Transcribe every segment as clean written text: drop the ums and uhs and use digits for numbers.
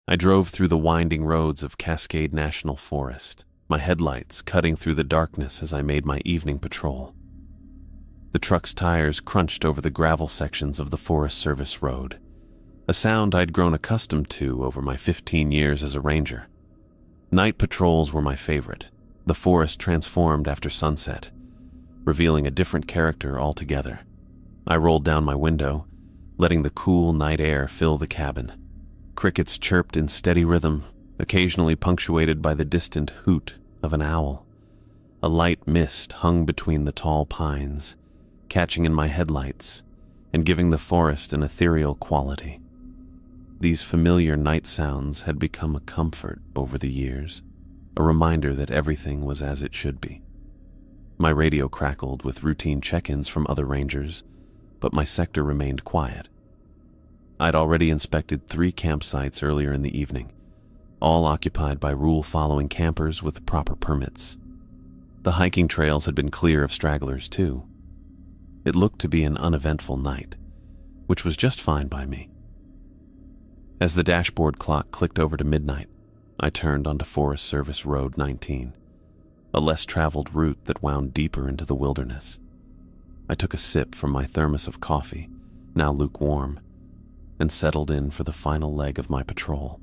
I drove through the winding roads of Cascade National Forest, my headlights cutting through the darkness as I made my evening patrol. The truck's tires crunched over the gravel sections of the Forest Service road, a sound I'd grown accustomed to over my 15 years as a ranger. Night patrols were my favorite. The forest transformed after sunset, revealing a different character altogether. I rolled down my window, letting the cool night air fill the cabin. Crickets chirped in steady rhythm, occasionally punctuated by the distant hoot of an owl. A light mist hung between the tall pines, catching in my headlights and giving the forest an ethereal quality. These familiar night sounds had become a comfort over the years, a reminder that everything was as it should be. My radio crackled with routine check-ins from other rangers, but my sector remained quiet. I'd already inspected 3 campsites earlier in the evening, all occupied by rule-following campers with proper permits. The hiking trails had been clear of stragglers, too. It looked to be an uneventful night, which was just fine by me. As the dashboard clock clicked over to midnight, I turned onto Forest Service Road 19, a less traveled route that wound deeper into the wilderness. I took a sip from my thermos of coffee, now lukewarm, and settled in for the final leg of my patrol.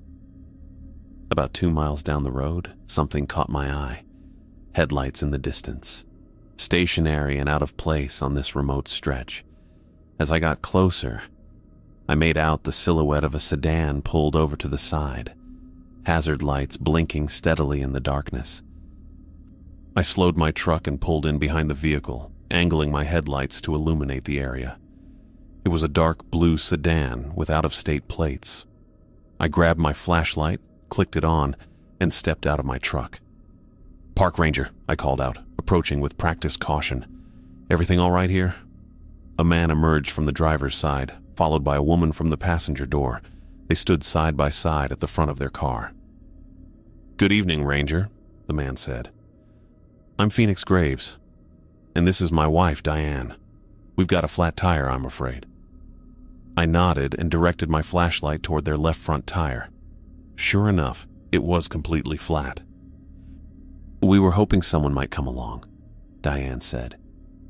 About 2 miles down the road, something caught my eye. Headlights in the distance, stationary and out of place on this remote stretch. As I got closer, I made out the silhouette of a sedan pulled over to the side, hazard lights blinking steadily in the darkness. I slowed my truck and pulled in behind the vehicle, angling my headlights to illuminate the area. It was a dark blue sedan with out-of-state plates. I grabbed my flashlight, clicked it on, and stepped out of my truck. "Park ranger," I called out, approaching with practiced caution. "Everything all right here?" A man emerged from the driver's side, followed by a woman from the passenger door. They stood side by side at the front of their car. "Good evening, Ranger," the man said. "I'm Phoenix Graves, and this is my wife, Diane. We've got a flat tire, I'm afraid." I nodded and directed my flashlight toward their left front tire. Sure enough, it was completely flat. "We were hoping someone might come along," Diane said.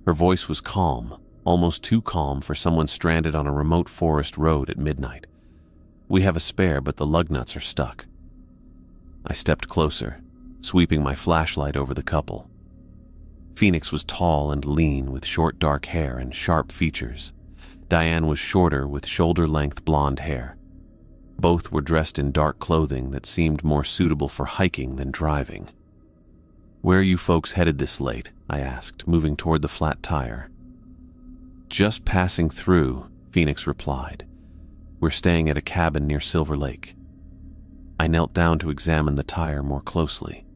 Her voice was calm, almost too calm for someone stranded on a remote forest road at midnight. "We have a spare, but the lug nuts are stuck." I stepped closer, sweeping my flashlight over the couple. Phoenix was tall and lean with short dark hair and sharp features. Diane was shorter with shoulder-length blonde hair. Both were dressed in dark clothing that seemed more suitable for hiking than driving. "Where are you folks headed this late?" I asked, moving toward the flat tire. "Just passing through," Phoenix replied. "We're staying at a cabin near Silver Lake." I knelt down to examine the tire more closely.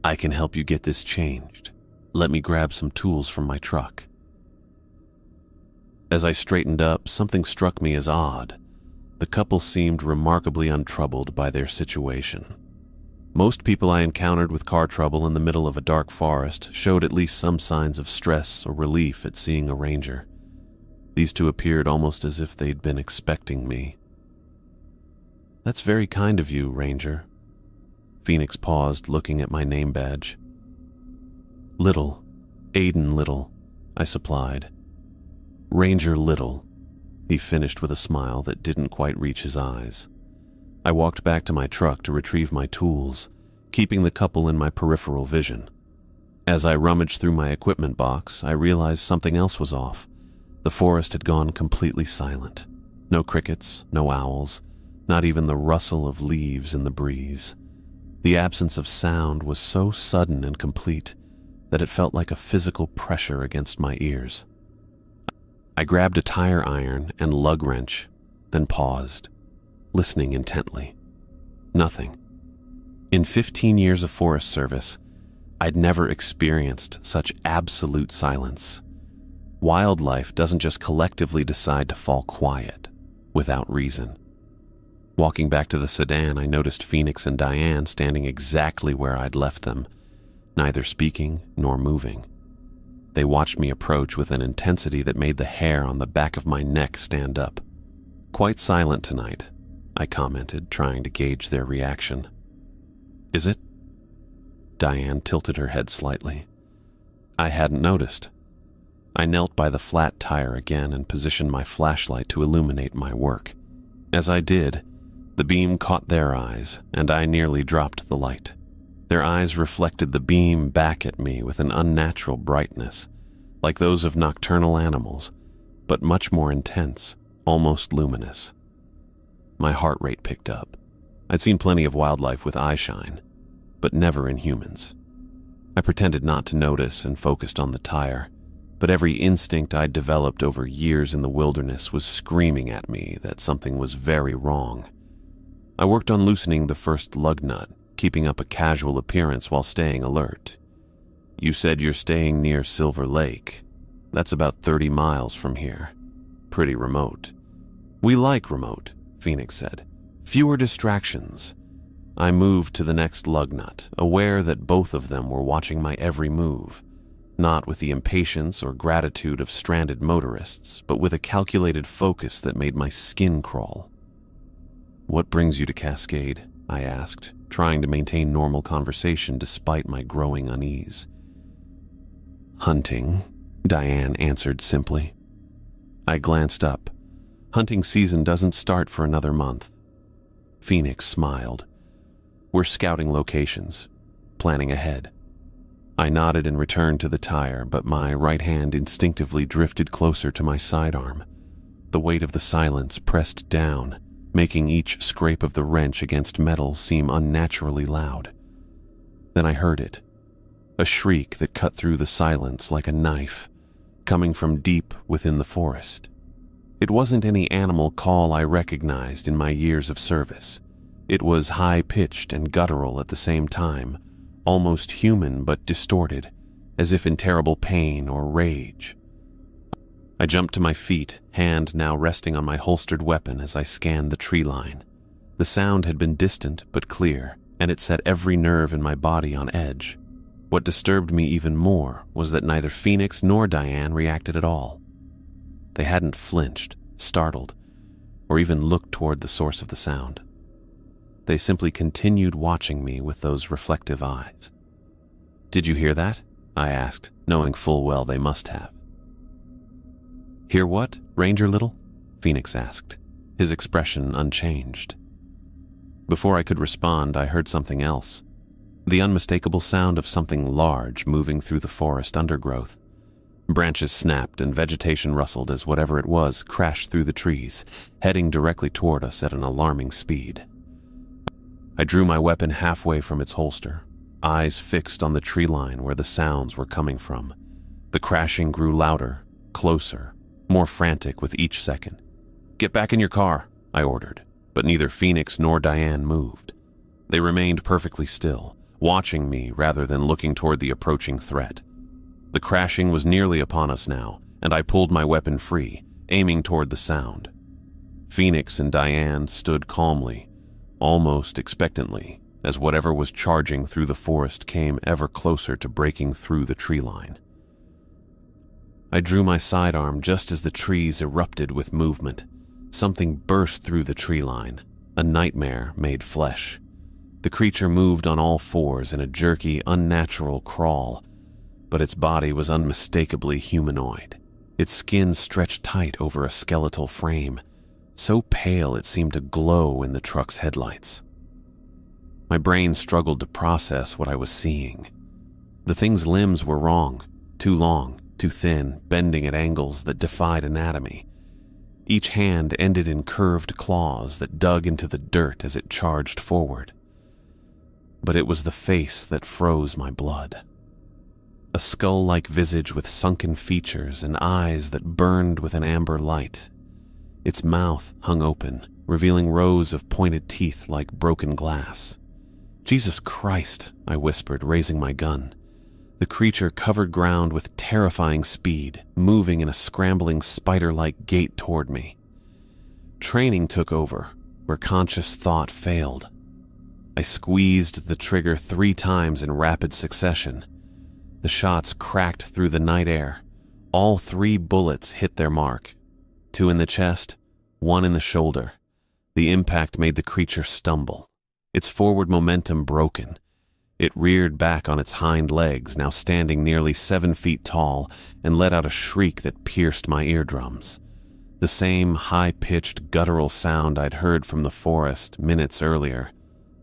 "I can help you get this changed. Let me grab some tools from my truck." As I straightened up, something struck me as odd. The couple seemed remarkably untroubled by their situation. Most people I encountered with car trouble in the middle of a dark forest showed at least some signs of stress or relief at seeing a ranger. These two appeared almost as if they'd been expecting me. "That's very kind of you, Ranger." Phoenix paused, looking at my name badge. "Little, Aiden Little," I supplied. "Ranger Little," he finished with a smile that didn't quite reach his eyes. I walked back to my truck to retrieve my tools, keeping the couple in my peripheral vision. As I rummaged through my equipment box, I realized something else was off. The forest had gone completely silent. No crickets, no owls, not even the rustle of leaves in the breeze. The absence of sound was so sudden and complete that it felt like a physical pressure against my ears. I grabbed a tire iron and lug wrench, then paused, listening intently. Nothing. In 15 years of Forest Service, I'd never experienced such absolute silence. Wildlife doesn't just collectively decide to fall quiet, without reason. Walking back to the sedan, I noticed Phoenix and Diane standing exactly where I'd left them, neither speaking nor moving. They watched me approach with an intensity that made the hair on the back of my neck stand up. Quite silent tonight, I commented, trying to gauge their reaction. Is it? Diane tilted her head slightly. I hadn't noticed. I knelt by the flat tire again and positioned my flashlight to illuminate my work. As I did, the beam caught their eyes, and I nearly dropped the light. Their eyes reflected the beam back at me with an unnatural brightness, like those of nocturnal animals, but much more intense, almost luminous. My heart rate picked up. I'd seen plenty of wildlife with eyeshine, but never in humans. I pretended not to notice and focused on the tire, but every instinct I'd developed over years in the wilderness was screaming at me that something was very wrong. I worked on loosening the first lug nut, keeping up a casual appearance while staying alert. You said you're staying near Silver Lake. That's about 30 miles from here. Pretty remote. We like remote, Phoenix said. Fewer distractions. I moved to the next lug nut, aware that both of them were watching my every move, not with the impatience or gratitude of stranded motorists, but with a calculated focus that made my skin crawl. What brings you to Cascade? I asked, trying to maintain normal conversation despite my growing unease. Hunting, Diane answered simply. I glanced up. Hunting season doesn't start for another month. Phoenix smiled. We're scouting locations, planning ahead. I nodded and returned to the tire, but my right hand instinctively drifted closer to my sidearm. The weight of the silence pressed down, making each scrape of the wrench against metal seem unnaturally loud. Then I heard it, a shriek that cut through the silence like a knife, coming from deep within the forest. It wasn't any animal call I recognized in my years of service. It was high-pitched and guttural at the same time, almost human but distorted, as if in terrible pain or rage. I jumped to my feet, hand now resting on my holstered weapon as I scanned the tree line. The sound had been distant but clear, and it set every nerve in my body on edge. What disturbed me even more was that neither Phoenix nor Diane reacted at all. They hadn't flinched, startled, or even looked toward the source of the sound. They simply continued watching me with those reflective eyes. Did you hear that? I asked, knowing full well they must have. Hear what, Ranger Little? Phoenix asked, his expression unchanged. Before I could respond, I heard something else. The unmistakable sound of something large moving through the forest undergrowth. Branches snapped and vegetation rustled as whatever it was crashed through the trees, heading directly toward us at an alarming speed. I drew my weapon halfway from its holster, eyes fixed on the tree line where the sounds were coming from. The crashing grew louder, closer, more frantic with each second. Get back in your car, I ordered, but neither Phoenix nor Diane moved. They remained perfectly still, watching me rather than looking toward the approaching threat. The crashing was nearly upon us now, and I pulled my weapon free, aiming toward the sound. Phoenix and Diane stood calmly, almost expectantly, as whatever was charging through the forest came ever closer to breaking through the tree line. I drew my sidearm just as the trees erupted with movement. Something burst through the tree line, a nightmare made flesh. The creature moved on all fours in a jerky, unnatural crawl, but its body was unmistakably humanoid. Its skin stretched tight over a skeletal frame, so pale it seemed to glow in the truck's headlights. My brain struggled to process what I was seeing. The thing's limbs were wrong, too long, too thin, bending at angles that defied anatomy. Each hand ended in curved claws that dug into the dirt as it charged forward. But it was the face that froze my blood. A skull-like visage with sunken features and eyes that burned with an amber light. Its mouth hung open, revealing rows of pointed teeth like broken glass. Jesus Christ, I whispered, raising my gun. The creature covered ground with terrifying speed, moving in a scrambling spider-like gait toward me. Training took over, where conscious thought failed. I squeezed the trigger 3 times in rapid succession. The shots cracked through the night air. All 3 bullets hit their mark. 2 in the chest, 1 in the shoulder. The impact made the creature stumble, its forward momentum broken. It reared back on its hind legs, now standing nearly 7 feet tall, and let out a shriek that pierced my eardrums. The same high-pitched, guttural sound I'd heard from the forest minutes earlier,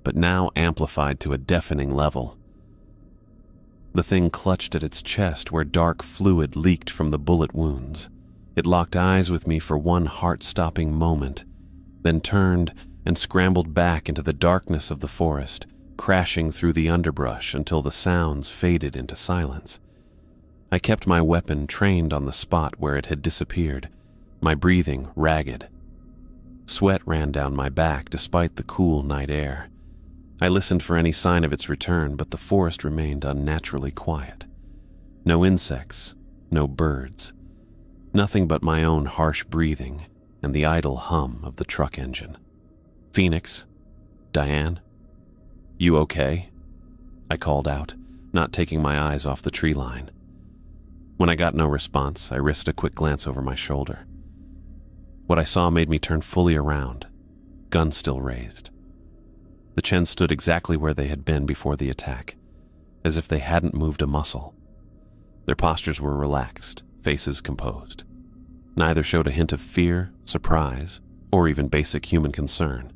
but now amplified to a deafening level. The thing clutched at its chest where dark fluid leaked from the bullet wounds. It locked eyes with me for one heart-stopping moment, then turned and scrambled back into the darkness of the forest, crashing through the underbrush until the sounds faded into silence. I kept my weapon trained on the spot where it had disappeared, my breathing ragged. Sweat ran down my back despite the cool night air. I listened for any sign of its return, but the forest remained unnaturally quiet. No insects, no birds, nothing but my own harsh breathing and the idle hum of the truck engine. "Phoenix? Diane? You okay?" I called out, not taking my eyes off the tree line. When I got no response, I risked a quick glance over my shoulder. What I saw made me turn fully around, gun still raised. The Chen stood exactly where they had been before the attack, as if they hadn't moved a muscle. Their postures were relaxed, faces composed. Neither showed a hint of fear, surprise, or even basic human concern.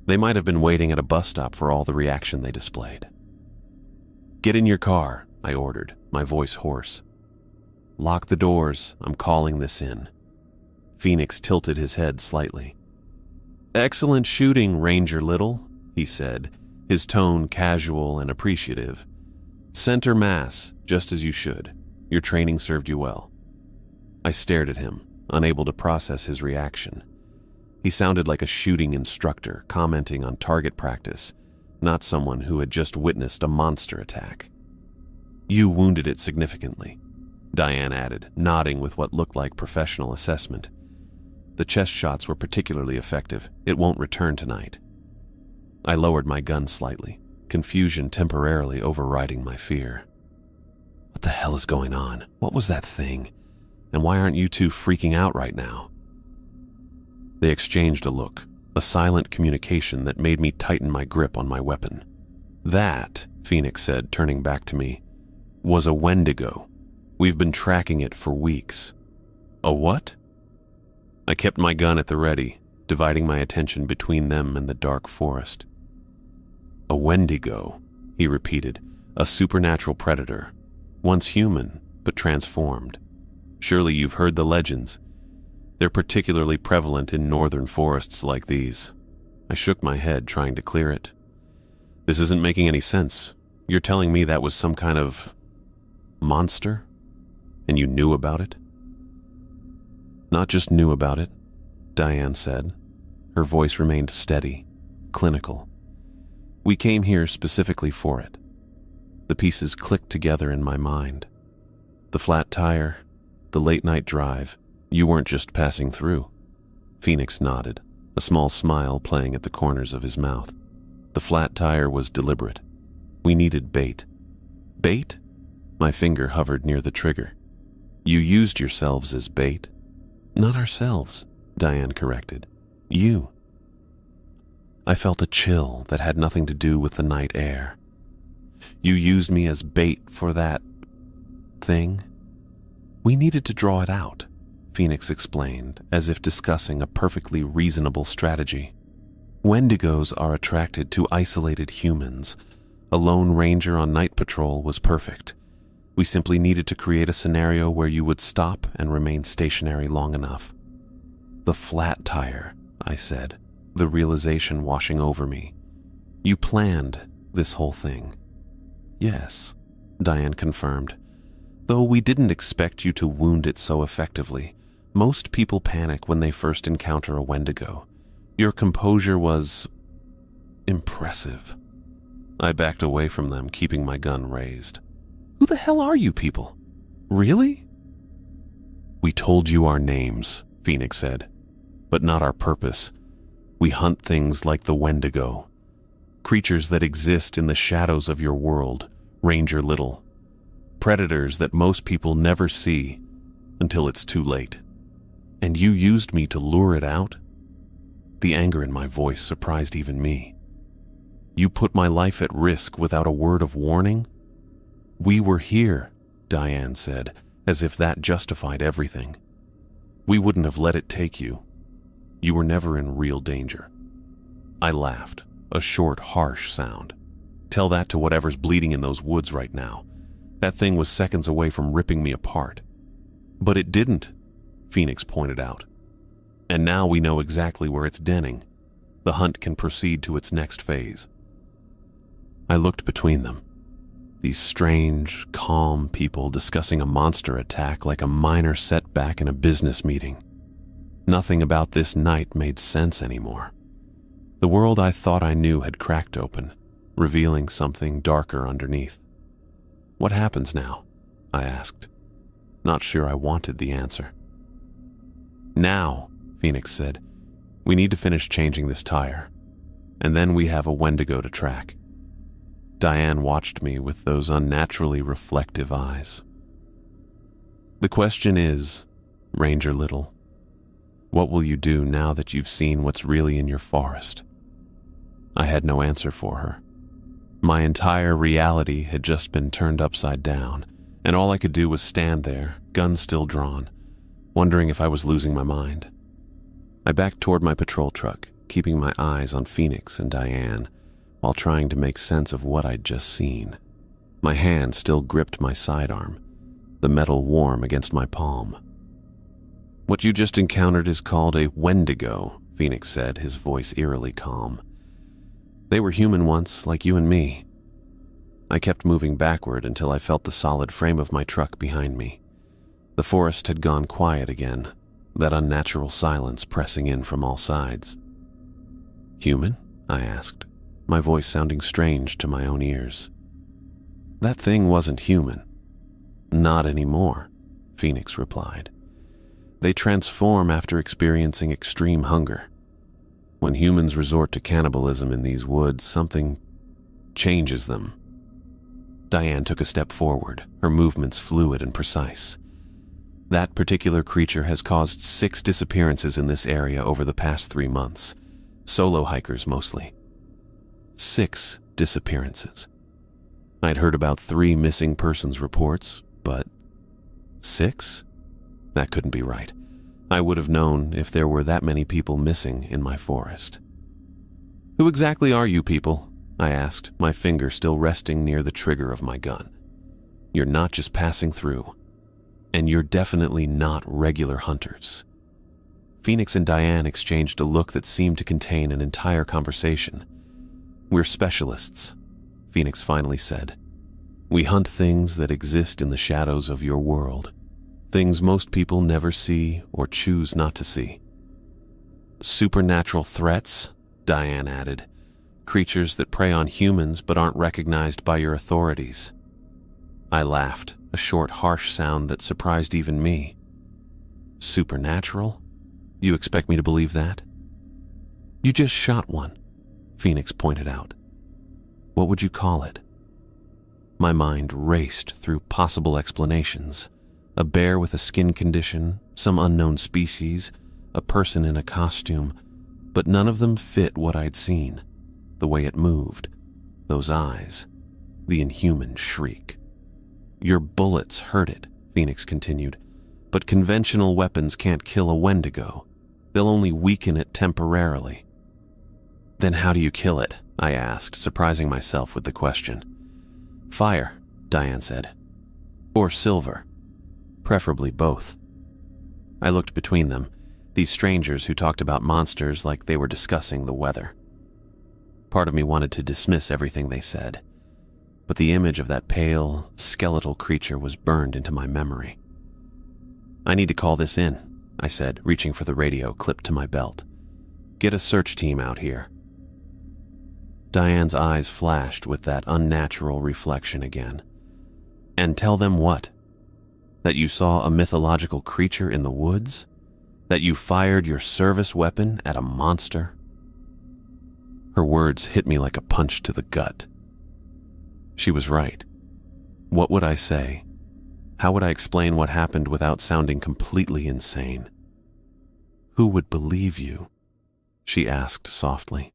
They might have been waiting at a bus stop for all the reaction they displayed. "Get in your car," I ordered, my voice hoarse. "Lock the doors, I'm calling this in." Phoenix tilted his head slightly. "Excellent shooting, Ranger Little," he said, his tone casual and appreciative. "Center mass, just as you should. Your training served you well." I stared at him, unable to process his reaction. He sounded like a shooting instructor commenting on target practice, not someone who had just witnessed a monster attack. "You wounded it significantly," Diane added, nodding with what looked like professional assessment. "The chest shots were particularly effective. It won't return tonight." I lowered my gun slightly, confusion temporarily overriding my fear. What the hell is going on? What was that thing? And why aren't you two freaking out right now? They exchanged a look, a silent communication that made me tighten my grip on my weapon. "That," Phoenix said, turning back to me, "was a Wendigo. We've been tracking it for weeks." "A what?" I kept my gun at the ready, dividing my attention between them and the dark forest. "A Wendigo," he repeated, "a supernatural predator, once human, but transformed. Surely you've heard the legends. They're particularly prevalent in northern forests like these." I shook my head, trying to clear it. "This isn't making any sense. You're telling me that was some kind of monster? And you knew about it?" "Not just knew about it," Diane said. Her voice remained steady, clinical. "We came here specifically for it." The pieces clicked together in my mind. The flat tire, the late-night drive. You weren't just passing through. Phoenix nodded, a small smile playing at the corners of his mouth. The flat tire was deliberate. We needed bait. "Bait?" My finger hovered near the trigger. "You used yourselves as bait?" "Not ourselves," Diane corrected. "You." I felt a chill that had nothing to do with the night air. "You used me as bait for that thing?" "We needed to draw it out," Phoenix explained, as if discussing a perfectly reasonable strategy. "Wendigos are attracted to isolated humans. A lone ranger on night patrol was perfect. We simply needed to create a scenario where you would stop and remain stationary long enough." "The flat tire," I said, the realization washing over me. "You planned this whole thing." "Yes," Diane confirmed. "Though we didn't expect you to wound it so effectively. Most people panic when they first encounter a Wendigo. Your composure was impressive." I backed away from them, keeping my gun raised. "Who the hell are you people? Really?" "We told you our names," Phoenix said, "but not our purpose. We hunt things like the Wendigo, creatures that exist in the shadows of your world, Ranger Little. Predators that most people never see until it's too late. And you used me to lure it out?" The anger in my voice surprised even me. "You put my life at risk without a word of warning?" "We were here," Diane said, as if that justified everything. "We wouldn't have let it take you. You were never in real danger." I laughed, a short, harsh sound. Tell that to whatever's bleeding in those woods right now. That thing was seconds away from ripping me apart. "But it didn't," Phoenix pointed out. "And now we know exactly where it's denning. The hunt can proceed to its next phase." I looked between them. These strange, calm people discussing a monster attack like a minor setback in a business meeting. Nothing about this night made sense anymore. The world I thought I knew had cracked open, revealing something darker underneath. "What happens now?" I asked, not sure I wanted the answer. "Now," Phoenix said, "we need to finish changing this tire, and then we have a Wendigo to track." Diane watched me with those unnaturally reflective eyes. "The question is, Ranger Little, what will you do now that you've seen what's really in your forest?" I had no answer for her. My entire reality had just been turned upside down, and all I could do was stand there, gun still drawn, wondering if I was losing my mind. I backed toward my patrol truck, keeping my eyes on Phoenix and Diane, while trying to make sense of what I'd just seen. My hand still gripped my sidearm, the metal warm against my palm. "What you just encountered is called a Wendigo," Phoenix said, his voice eerily calm. "They were human once, like you and me." I kept moving backward until I felt the solid frame of my truck behind me. The forest had gone quiet again, that unnatural silence pressing in from all sides. "Human?" I asked, my voice sounding strange to my own ears. "That thing wasn't human." "Not anymore," Phoenix replied. "They transform after experiencing extreme hunger. When humans resort to cannibalism in these woods, something changes them." Diane took a step forward, her movements fluid and precise. "That particular creature has caused 6 disappearances in this area over the past 3 months. Solo hikers mostly. 6 disappearances. I'd heard about 3 missing persons reports, but 6? That couldn't be right. I would have known if there were that many people missing in my forest." "Who exactly are you people?" I asked, my finger still resting near the trigger of my gun. "You're not just passing through. And you're definitely not regular hunters." Phoenix and Diane exchanged a look that seemed to contain an entire conversation. "We're specialists," Phoenix finally said. "We hunt things that exist in the shadows of your world. Things most people never see or choose not to see." "Supernatural threats," Diane added. "Creatures that prey on humans but aren't recognized by your authorities." I laughed, a short, harsh sound that surprised even me. "Supernatural? You expect me to believe that?" "You just shot one," Phoenix pointed out. "What would you call it?" My mind raced through possible explanations. A bear with a skin condition, some unknown species, a person in a costume, but none of them fit what I'd seen. The way it moved, those eyes, the inhuman shriek. "Your bullets hurt it," Phoenix continued, "but conventional weapons can't kill a Wendigo. They'll only weaken it temporarily." "Then how do you kill it?" I asked, surprising myself with the question. "Fire," Diane said. "Or silver. Preferably both." I looked between them, these strangers who talked about monsters like they were discussing the weather. Part of me wanted to dismiss everything they said, but the image of that pale, skeletal creature was burned into my memory. "I need to call this in," I said, reaching for the radio clipped to my belt. "Get a search team out here." Diane's eyes flashed with that unnatural reflection again. "And tell them what? That you saw a mythological creature in the woods? That you fired your service weapon at a monster?" Her words hit me like a punch to the gut. She was right. What would I say? How would I explain what happened without sounding completely insane? "Who would believe you?" she asked softly.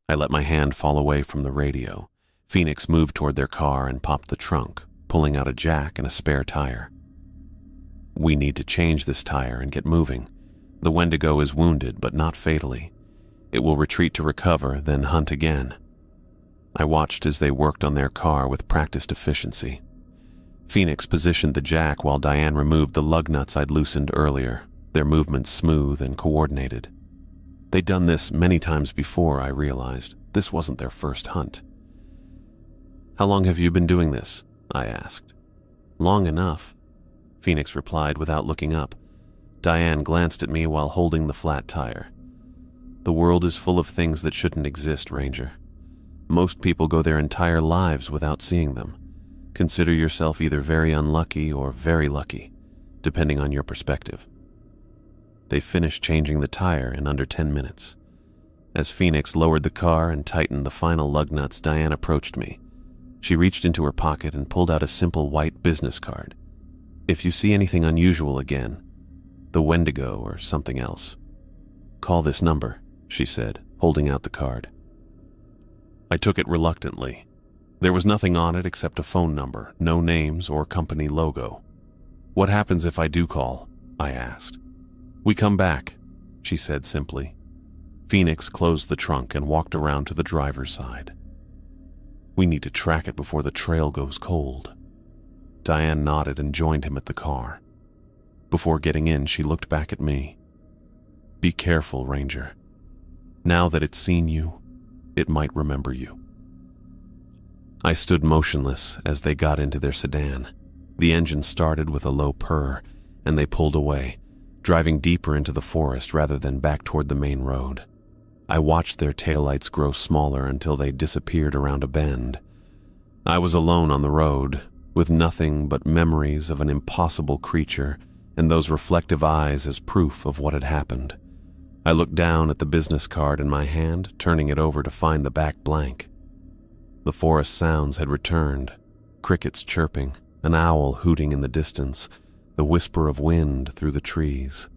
I let my hand fall away from the radio. Phoenix moved toward their car and popped the trunk, pulling out a jack and a spare tire. We need to change this tire and get moving. The Wendigo is wounded, but not fatally. It will retreat to recover, then hunt again. I watched as they worked on their car with practiced efficiency. Phoenix positioned the jack while Diane removed the lug nuts I'd loosened earlier, their movements smooth and coordinated. They'd done this many times before, I realized. This wasn't their first hunt. "How long have you been doing this?" I asked. "Long enough," Phoenix replied without looking up. Diane glanced at me while holding the flat tire. "The world is full of things that shouldn't exist, Ranger. Most people go their entire lives without seeing them. Consider yourself either very unlucky or very lucky, depending on your perspective." They finished changing the tire in under 10 minutes. As Phoenix lowered the car and tightened the final lug nuts, Diane approached me. She reached into her pocket and pulled out a simple white business card. "If you see anything unusual again, the Wendigo or something else, call this number," she said, holding out the card. I took it reluctantly. There was nothing on it except a phone number, no names or company logo. "What happens if I do call?" I asked. "We come back," she said simply. Phoenix closed the trunk and walked around to the driver's side. "We need to track it before the trail goes cold." Diane nodded and joined him at the car. Before getting in, she looked back at me. "Be careful, Ranger. Now that it's seen you, it might remember you." I stood motionless as they got into their sedan. The engine started with a low purr, and they pulled away, driving deeper into the forest rather than back toward the main road. I watched their taillights grow smaller until they disappeared around a bend. I was alone on the road, with nothing but memories of an impossible creature and those reflective eyes as proof of what had happened. I looked down at the business card in my hand, turning it over to find the back blank. The forest sounds had returned, crickets chirping, an owl hooting in the distance, the whisper of wind through the trees.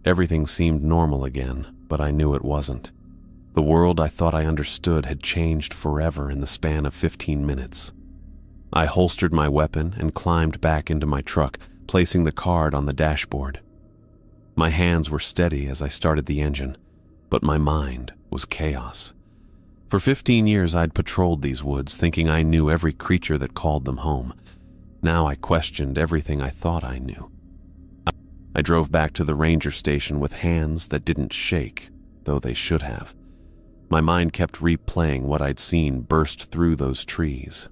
Everything seemed normal again, but I knew it wasn't. The world I thought I understood had changed forever in the span of 15 minutes. I holstered my weapon and climbed back into my truck, placing the card on the dashboard. My hands were steady as I started the engine, but my mind was chaos. For 15 years I'd patrolled these woods, thinking I knew every creature that called them home. Now I questioned everything I thought I knew. I drove back to the ranger station with hands that didn't shake, though they should have. My mind kept replaying what I'd seen burst through those trees.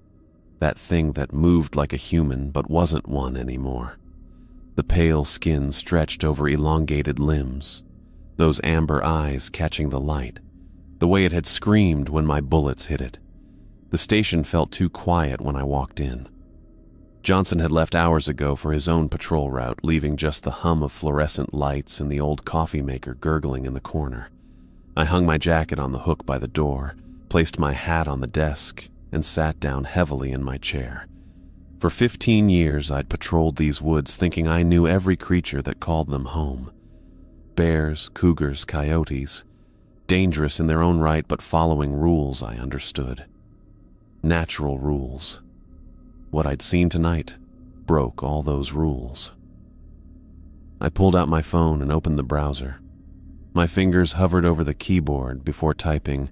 That thing that moved like a human but wasn't one anymore. The pale skin stretched over elongated limbs, those amber eyes catching the light, the way it had screamed when my bullets hit it. The station felt too quiet when I walked in. Johnson had left hours ago for his own patrol route, leaving just the hum of fluorescent lights and the old coffee maker gurgling in the corner. I hung my jacket on the hook by the door, placed my hat on the desk, and sat down heavily in my chair. For 15 years I'd patrolled these woods thinking I knew every creature that called them home. Bears, cougars, coyotes. Dangerous in their own right, but following rules I understood. Natural rules. What I'd seen tonight broke all those rules. I pulled out my phone and opened the browser. My fingers hovered over the keyboard before typing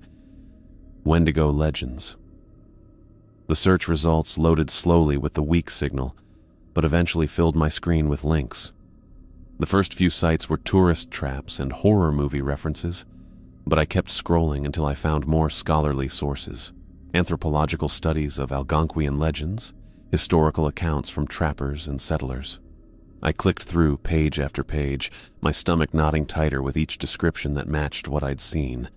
Wendigo Legends. The search results loaded slowly with the weak signal, but eventually filled my screen with links. The first few sites were tourist traps and horror movie references, but I kept scrolling until I found more scholarly sources, anthropological studies of Algonquian legends, historical accounts from trappers and settlers. I clicked through page after page, my stomach knotting tighter with each description that matched what I'd seen.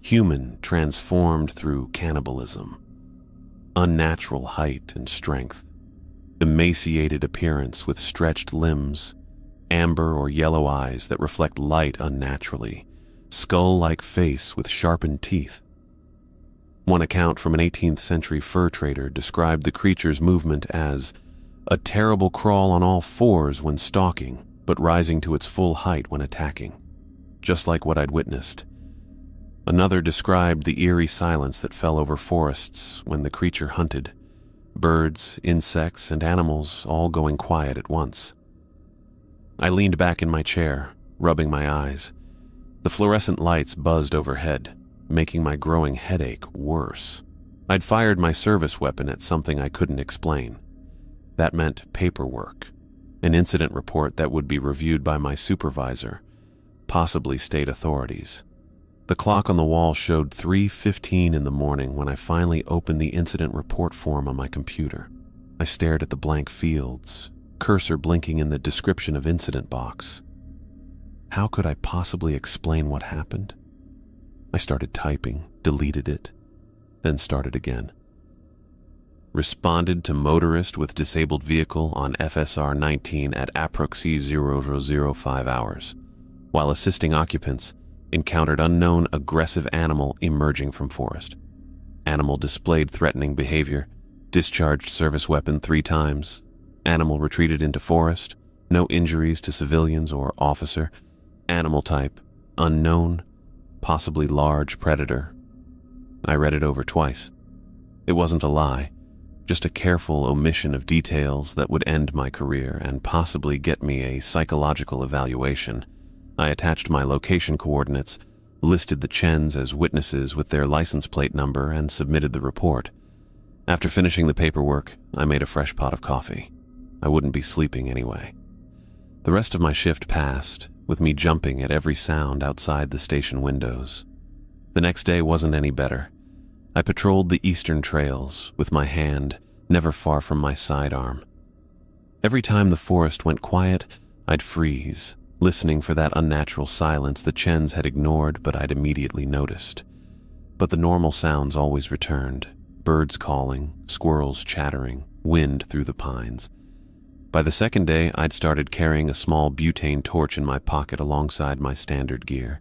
Human transformed through cannibalism. Unnatural height and strength. Emaciated appearance with stretched limbs. Amber or yellow eyes that reflect light unnaturally. Skull-like face with sharpened teeth. One account from an 18th century fur trader described the creature's movement as a terrible crawl on all fours when stalking, but rising to its full height when attacking. just like what I'd witnessed. Another described the eerie silence that fell over forests when the creature hunted, birds, insects, and animals all going quiet at once. I leaned back in my chair, rubbing my eyes. The fluorescent lights buzzed overhead, making my growing headache worse. I'd fired my service weapon at something I couldn't explain. That meant paperwork, an incident report that would be reviewed by my supervisor, possibly state authorities. The clock on the wall showed 3:15 in the morning when I finally opened the incident report form on my computer. I stared at the blank fields, cursor blinking in the description of incident box. How could I possibly explain what happened? I started typing, deleted it, then started again. Responded to motorist with disabled vehicle on FSR 19 at approximately 0005 hours. While assisting occupants, encountered unknown aggressive animal emerging from forest. Animal displayed threatening behavior, discharged service weapon 3 times. Animal retreated into forest, no injuries to civilians or officer. Animal type, unknown, possibly large predator. I read it over twice. It wasn't a lie, just a careful omission of details that would end my career and possibly get me a psychological evaluation. I attached my location coordinates, listed the Chens as witnesses with their license plate number, and submitted the report. After finishing the paperwork, I made a fresh pot of coffee. I wouldn't be sleeping anyway. The rest of my shift passed, with me jumping at every sound outside the station windows. The next day wasn't any better. I patrolled the eastern trails, with my hand never far from my sidearm. Every time the forest went quiet, I'd freeze, listening for that unnatural silence the Chens had ignored but I'd immediately noticed. But the normal sounds always returned, birds calling, squirrels chattering, wind through the pines. By the second day, I'd started carrying a small butane torch in my pocket alongside my standard gear.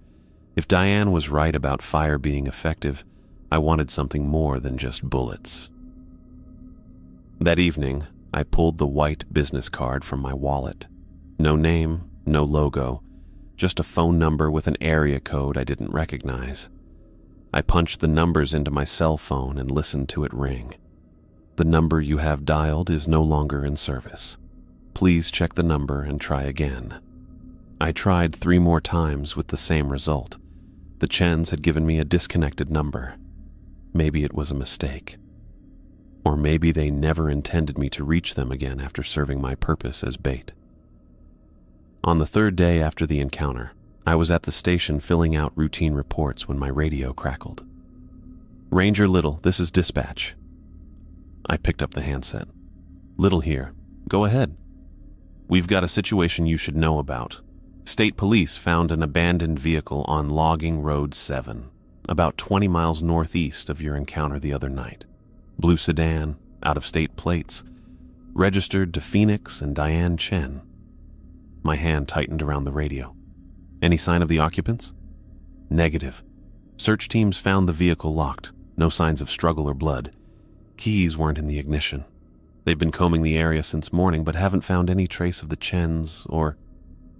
If Diane was right about fire being effective, I wanted something more than just bullets. That evening, I pulled the white business card from my wallet. No name, no logo, just a phone number with an area code I didn't recognize. I punched the numbers into my cell phone and listened to it ring. The number you have dialed is no longer in service. Please check the number and try again. I tried 3 more times with the same result. The Chens had given me a disconnected number. Maybe it was a mistake. Or maybe they never intended me to reach them again after serving my purpose as bait. On the 3rd day after the encounter, I was at the station filling out routine reports when my radio crackled. "Ranger Little, this is dispatch." I picked up the handset. "Little here. Go ahead." "We've got a situation you should know about. State police found an abandoned vehicle on Logging Road 7, about 20 miles northeast of your encounter the other night. Blue sedan, out-of-state plates, registered to Phoenix and Diane Chen." My hand tightened around the radio. "Any sign of the occupants?" "Negative. Search teams found the vehicle locked. No signs of struggle or blood. Keys weren't in the ignition. They've been combing the area since morning but haven't found any trace of the Chens or..."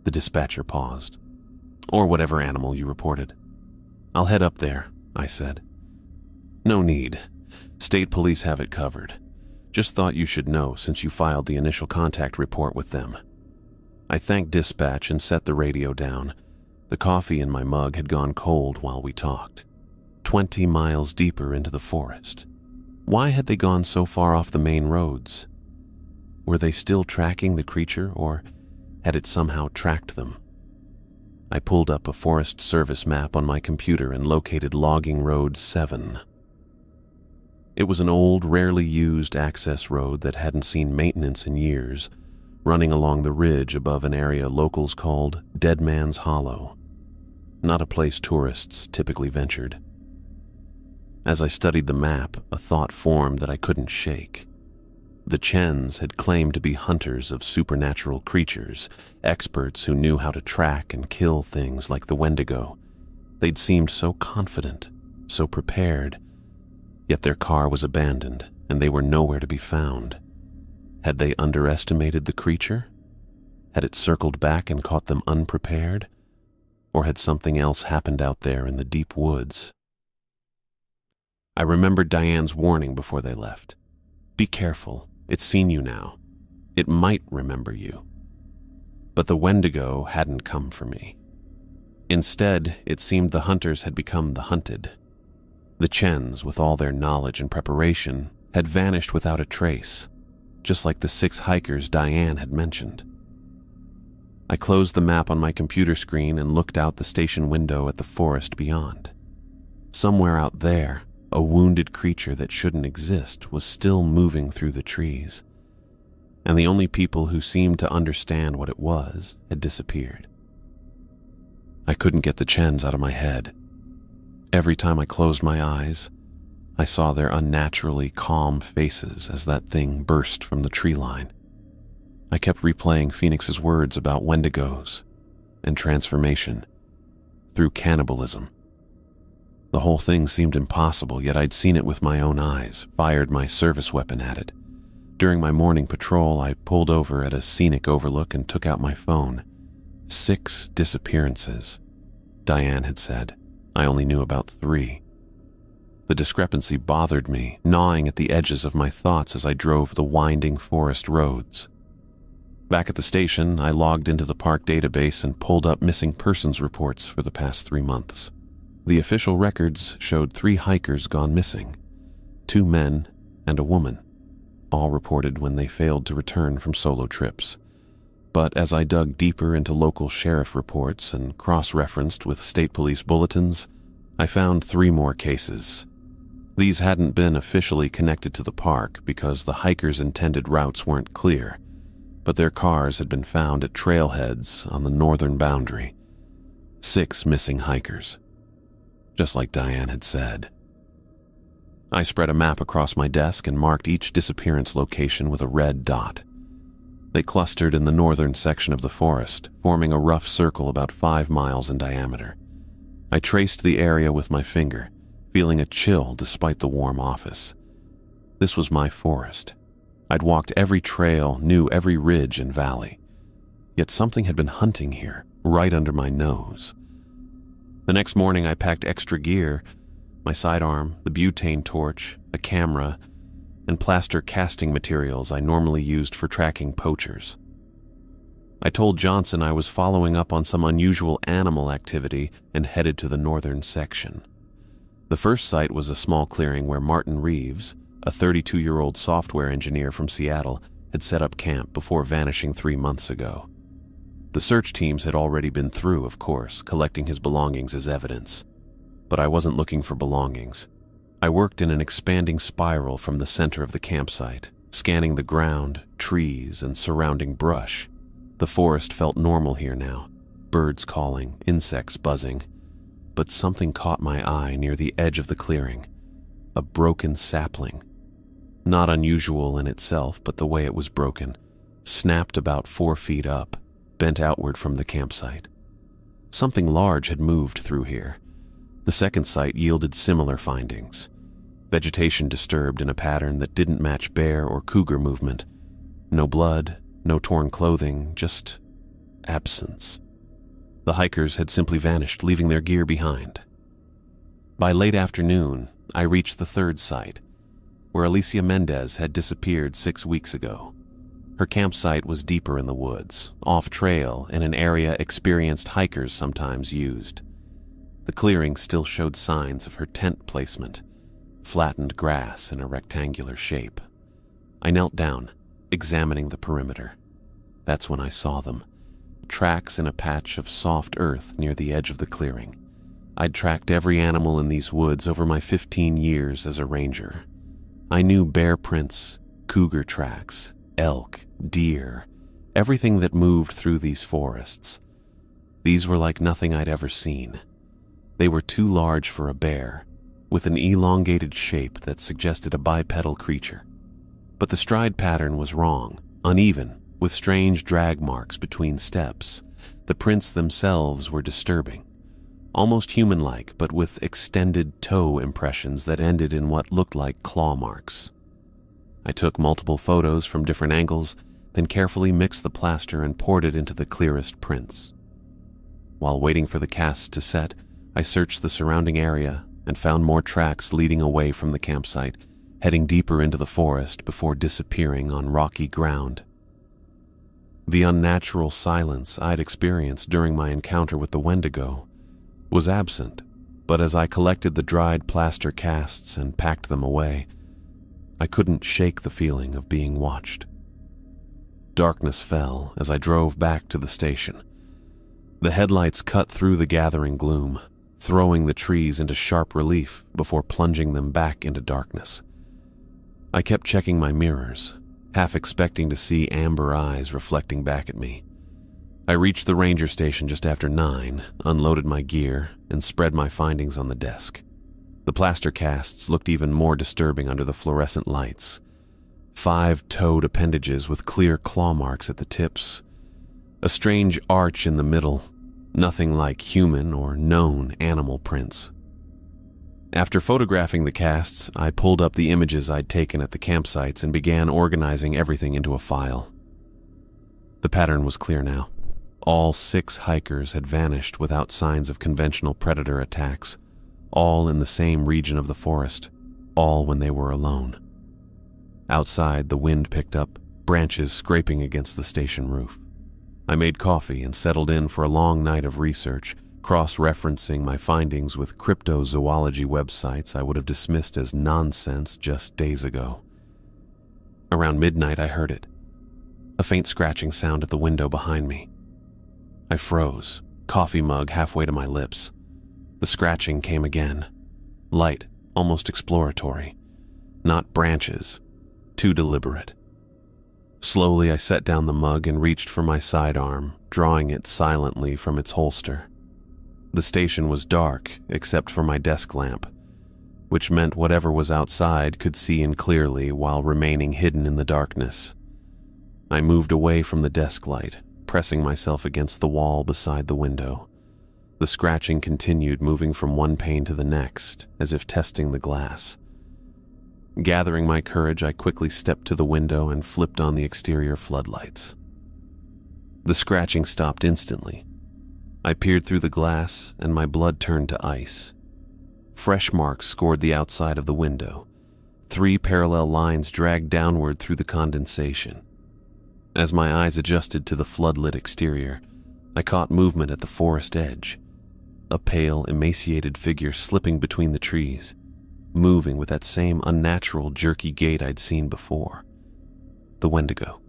The dispatcher paused. "Or whatever animal you reported." "I'll head up there," I said. "No need. State police have it covered. Just thought you should know since you filed the initial contact report with them." I thanked dispatch and set the radio down. The coffee in my mug had gone cold while we talked. 20 miles deeper into the forest. Why had they gone so far off the main roads? Were they still tracking the creature, or had it somehow tracked them? I pulled up a Forest Service map on my computer and located Logging Road 7. It was an old, rarely used access road that hadn't seen maintenance in years, running along the ridge above an area locals called Dead Man's Hollow, not a place tourists typically ventured. As I studied the map, a thought formed that I couldn't shake. The Chens had claimed to be hunters of supernatural creatures, experts who knew how to track and kill things like the Wendigo. They'd seemed so confident, so prepared, yet their car was abandoned and they were nowhere to be found. Had they underestimated the creature? Had it circled back and caught them unprepared? Or had something else happened out there in the deep woods? I remembered Diane's warning before they left. Be careful, it's seen you now. It might remember you. But the Wendigo hadn't come for me. Instead, it seemed the hunters had become the hunted. The Chens, with all their knowledge and preparation, had vanished without a trace, just like the 6 hikers Diane had mentioned. I closed the map on my computer screen and looked out the station window at the forest beyond. Somewhere out there, a wounded creature that shouldn't exist was still moving through the trees, and the only people who seemed to understand what it was had disappeared. I couldn't get the Chens out of my head. Every time I closed my eyes, I saw their unnaturally calm faces as that thing burst from the tree line. I kept replaying Phoenix's words about Wendigos and transformation through cannibalism. The whole thing seemed impossible, yet I'd seen it with my own eyes, fired my service weapon at it. During my morning patrol, I pulled over at a scenic overlook and took out my phone. 6 disappearances, Diane had said. I only knew about 3. The discrepancy bothered me, gnawing at the edges of my thoughts as I drove the winding forest roads. Back at the station, I logged into the park database and pulled up missing persons reports for the past 3 months. The official records showed 3 hikers gone missing, 2 men and a woman, all reported when they failed to return from solo trips. But as I dug deeper into local sheriff reports and cross-referenced with state police bulletins, I found 3 more cases. These hadn't been officially connected to the park because the hikers' intended routes weren't clear, but their cars had been found at trailheads on the northern boundary. 6 missing hikers, just like Diane had said. I spread a map across my desk and marked each disappearance location with a red dot. They clustered in the northern section of the forest, forming a rough circle about 5 miles in diameter. I traced the area with my finger, feeling a chill despite the warm office. This was my forest. I'd walked every trail, knew every ridge and valley. Yet something had been hunting here, right under my nose. The next morning I packed extra gear, my sidearm, the butane torch, a camera, and plaster casting materials I normally used for tracking poachers. I told Johnson I was following up on some unusual animal activity and headed to the northern section. The first site was a small clearing where Martin Reeves, a 32-year-old software engineer from Seattle, had set up camp before vanishing 3 months ago. The search teams had already been through, of course, collecting his belongings as evidence. But I wasn't looking for belongings. I worked in an expanding spiral from the center of the campsite, scanning the ground, trees, and surrounding brush. The forest felt normal here now, birds calling, insects buzzing. But something caught my eye near the edge of the clearing, a broken sapling. Not unusual in itself, but the way it was broken, snapped about 4 feet up, bent outward from the campsite. Something large had moved through here. The second site yielded similar findings. Vegetation disturbed in a pattern that didn't match bear or cougar movement. No blood, no torn clothing, just absence. The hikers had simply vanished, leaving their gear behind. By late afternoon, I reached the third site, where Alicia Mendez had disappeared 6 weeks ago. Her campsite was deeper in the woods, off-trail, in an area experienced hikers sometimes used. The clearing still showed signs of her tent placement, flattened grass in a rectangular shape. I knelt down, examining the perimeter. That's when I saw them. Tracks in a patch of soft earth near the edge of the clearing. I'd tracked every animal in these woods over my 15 years as a ranger. I knew bear prints, cougar tracks, elk, deer, everything that moved through these forests. These were like nothing I'd ever seen. They were too large for a bear, with an elongated shape that suggested a bipedal creature. But the stride pattern was wrong, uneven, with strange drag marks between steps. The prints themselves were disturbing, almost human-like, but with extended toe impressions that ended in what looked like claw marks. I took multiple photos from different angles, then carefully mixed the plaster and poured it into the clearest prints. While waiting for the cast to set, I searched the surrounding area and found more tracks leading away from the campsite, heading deeper into the forest before disappearing on rocky ground. The unnatural silence I'd experienced during my encounter with the Wendigo was absent, but as I collected the dried plaster casts and packed them away, I couldn't shake the feeling of being watched. Darkness fell as I drove back to the station. The headlights cut through the gathering gloom, throwing the trees into sharp relief before plunging them back into darkness. I kept checking my mirrors, half expecting to see amber eyes reflecting back at me. I reached the ranger station just after 9, unloaded my gear, and spread my findings on the desk. The plaster casts looked even more disturbing under the fluorescent lights. 5 toed appendages with clear claw marks at the tips. A strange arch in the middle, nothing like human or known animal prints. After photographing the casts, I pulled up the images I'd taken at the campsites and began organizing everything into a file. The pattern was clear now. All 6 hikers had vanished without signs of conventional predator attacks, all in the same region of the forest, all when they were alone. Outside, the wind picked up, branches scraping against the station roof. I made coffee and settled in for a long night of research, cross-referencing my findings with cryptozoology websites I would have dismissed as nonsense just days ago. Around midnight, I heard it. A faint scratching sound at the window behind me. I froze, coffee mug halfway to my lips. The scratching came again. Light, almost exploratory. Not branches. Too deliberate. Slowly, I set down the mug and reached for my sidearm, drawing it silently from its holster. The station was dark, except for my desk lamp, which meant whatever was outside could see in clearly while remaining hidden in the darkness. I moved away from the desk light, pressing myself against the wall beside the window. The scratching continued, moving from one pane to the next, as if testing the glass. Gathering my courage, I quickly stepped to the window and flipped on the exterior floodlights. The scratching stopped instantly. I peered through the glass, and my blood turned to ice. Fresh marks scored the outside of the window. 3 parallel lines dragged downward through the condensation. As my eyes adjusted to the floodlit exterior, I caught movement at the forest edge. A pale, emaciated figure slipping between the trees, moving with that same unnatural, jerky gait I'd seen before. The Wendigo.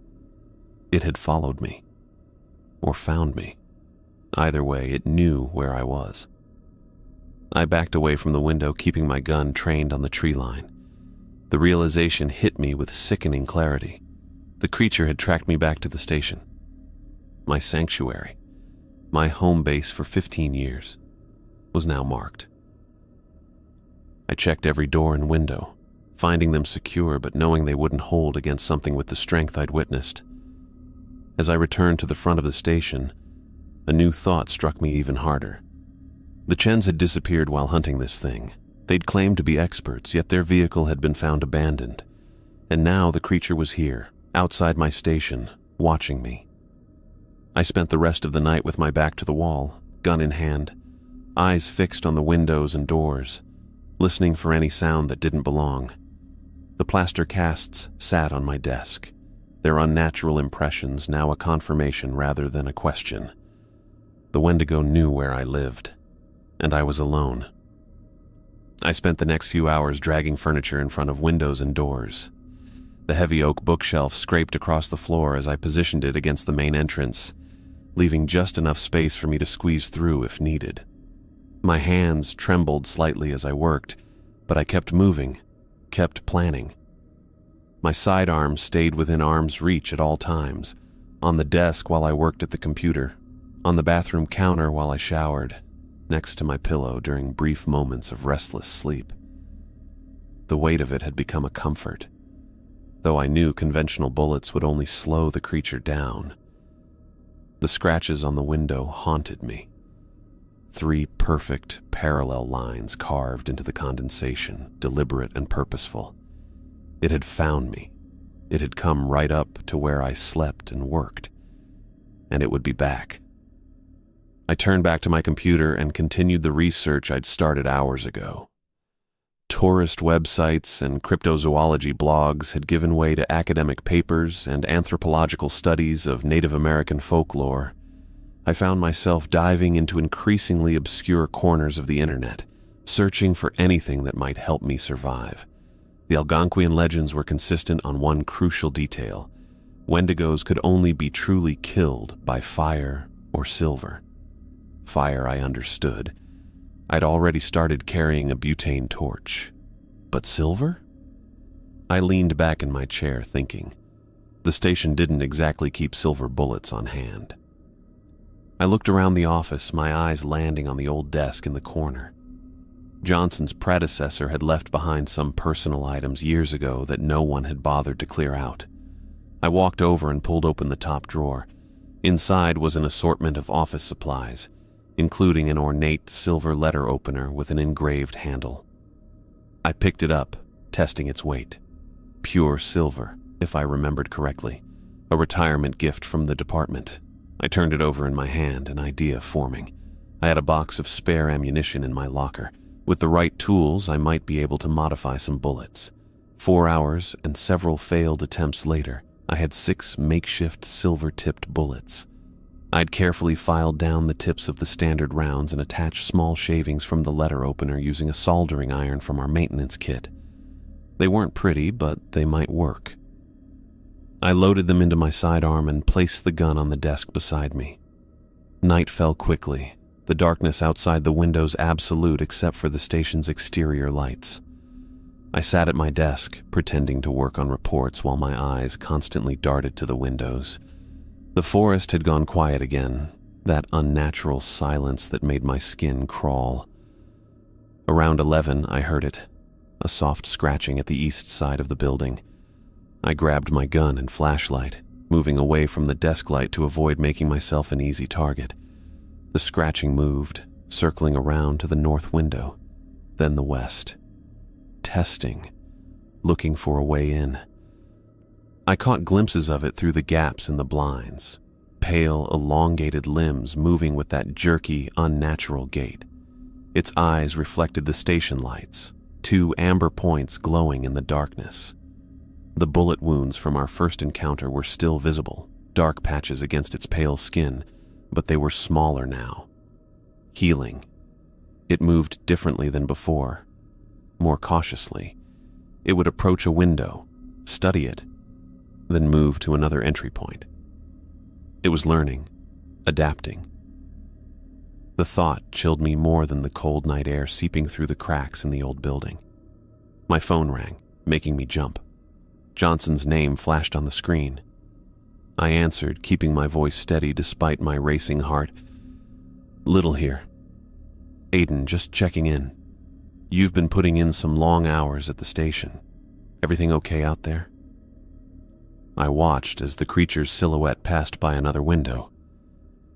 It had followed me. Or found me. Either way, it knew where I was. I backed away from the window, keeping my gun trained on the tree line. The realization hit me with sickening clarity. The creature had tracked me back to the station. My sanctuary, my home base for 15 years, was now marked. I checked every door and window, finding them secure but knowing they wouldn't hold against something with the strength I'd witnessed. As I returned to the front of the station, a new thought struck me even harder. The Chens had disappeared while hunting this thing. They'd claimed to be experts, yet their vehicle had been found abandoned. And now the creature was here, outside my station, watching me. I spent the rest of the night with my back to the wall, gun in hand, eyes fixed on the windows and doors, listening for any sound that didn't belong. The plaster casts sat on my desk, their unnatural impressions now a confirmation rather than a question. The Wendigo knew where I lived, and I was alone. I spent the next few hours dragging furniture in front of windows and doors. The heavy oak bookshelf scraped across the floor as I positioned it against the main entrance, leaving just enough space for me to squeeze through if needed. My hands trembled slightly as I worked, but I kept moving, kept planning. My sidearm stayed within arm's reach at all times, on the desk while I worked at the computer, on the bathroom counter while I showered, next to my pillow during brief moments of restless sleep. The weight of it had become a comfort, though I knew conventional bullets would only slow the creature down. The scratches on the window haunted me. 3 perfect, parallel lines carved into the condensation, deliberate and purposeful. It had found me. It had come right up to where I slept and worked, and it would be back. I turned back to my computer and continued the research I'd started hours ago. Tourist websites and cryptozoology blogs had given way to academic papers and anthropological studies of Native American folklore. I found myself diving into increasingly obscure corners of the internet, searching for anything that might help me survive. The Algonquian legends were consistent on one crucial detail: Wendigos could only be truly killed by fire or silver. Fire I understood. I'd already started carrying a butane torch. But silver? I leaned back in my chair thinking. The station didn't exactly keep silver bullets on hand. I looked around the office, my eyes landing on the old desk in the corner. Johnson's predecessor had left behind some personal items years ago that no one had bothered to clear out. I walked over and pulled open the top drawer. Inside was an assortment of office supplies, including an ornate silver letter opener with an engraved handle. I picked it up, testing its weight. Pure silver, if I remembered correctly. A retirement gift from the department. I turned it over in my hand, an idea forming. I had a box of spare ammunition in my locker. With the right tools, I might be able to modify some bullets. 4 hours and several failed attempts later, I had 6 makeshift silver-tipped bullets. I'd carefully filed down the tips of the standard rounds and attached small shavings from the letter opener using a soldering iron from our maintenance kit. They weren't pretty, but they might work. I loaded them into my sidearm and placed the gun on the desk beside me. Night fell quickly, the darkness outside the windows absolute except for the station's exterior lights. I sat at my desk, pretending to work on reports while my eyes constantly darted to the windows. The forest had gone quiet again, that unnatural silence that made my skin crawl. Around 11, I heard it, a soft scratching at the east side of the building. I grabbed my gun and flashlight, moving away from the desk light to avoid making myself an easy target. The scratching moved, circling around to the north window, then the west. Testing, looking for a way in. I caught glimpses of it through the gaps in the blinds, pale, elongated limbs moving with that jerky, unnatural gait. Its eyes reflected the station lights, 2 amber points glowing in the darkness. The bullet wounds from our first encounter were still visible, dark patches against its pale skin, but they were smaller now. Healing. It moved differently than before, more cautiously. It would approach a window, study it, then move to another entry point. It was learning, adapting. The thought chilled me more than the cold night air seeping through the cracks in the old building. My phone rang, making me jump. Johnson's name flashed on the screen. I answered, keeping my voice steady despite my racing heart. "Little here. Aiden, just checking in. You've been putting in some long hours at the station. Everything okay out there?" I watched as the creature's silhouette passed by another window.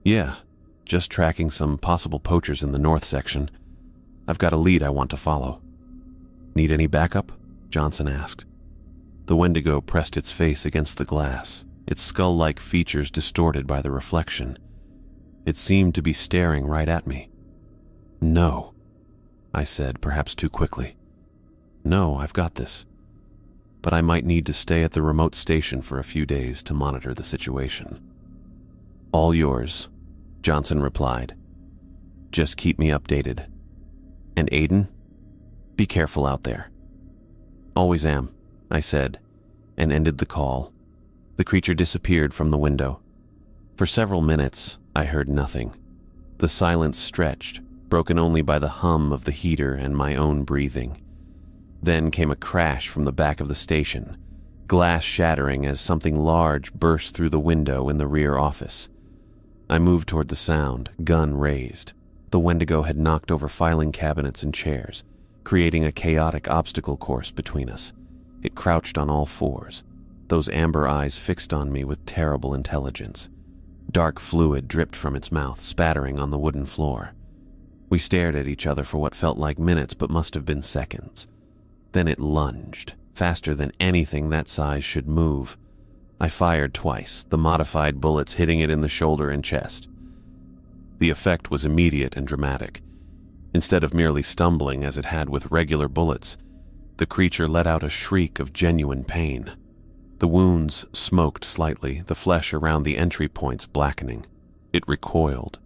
"Yeah, just tracking some possible poachers in the north section. I've got a lead I want to follow." "Need any backup?" Johnson asked. The Wendigo pressed its face against the glass, its skull-like features distorted by the reflection. It seemed to be staring right at me. "No," I said, perhaps too quickly. "No, I've got this. But I might need to stay at the remote station for a few days to monitor the situation." "All yours," Johnson replied. "Just keep me updated. And Aiden, be careful out there." "Always am," I said, and ended the call. The creature disappeared from the window. For several minutes, I heard nothing. The silence stretched, broken only by the hum of the heater and my own breathing. Then came a crash from the back of the station, glass shattering as something large burst through the window in the rear office. I moved toward the sound, gun raised. The Wendigo had knocked over filing cabinets and chairs, creating a chaotic obstacle course between us. It crouched on all fours, those amber eyes fixed on me with terrible intelligence. Dark fluid dripped from its mouth, spattering on the wooden floor. We stared at each other for what felt like minutes but must have been seconds. Then it lunged, faster than anything that size should move. I fired twice, the modified bullets hitting it in the shoulder and chest. The effect was immediate and dramatic. Instead of merely stumbling as it had with regular bullets, the creature let out a shriek of genuine pain. The wounds smoked slightly, the flesh around the entry points blackening. It recoiled,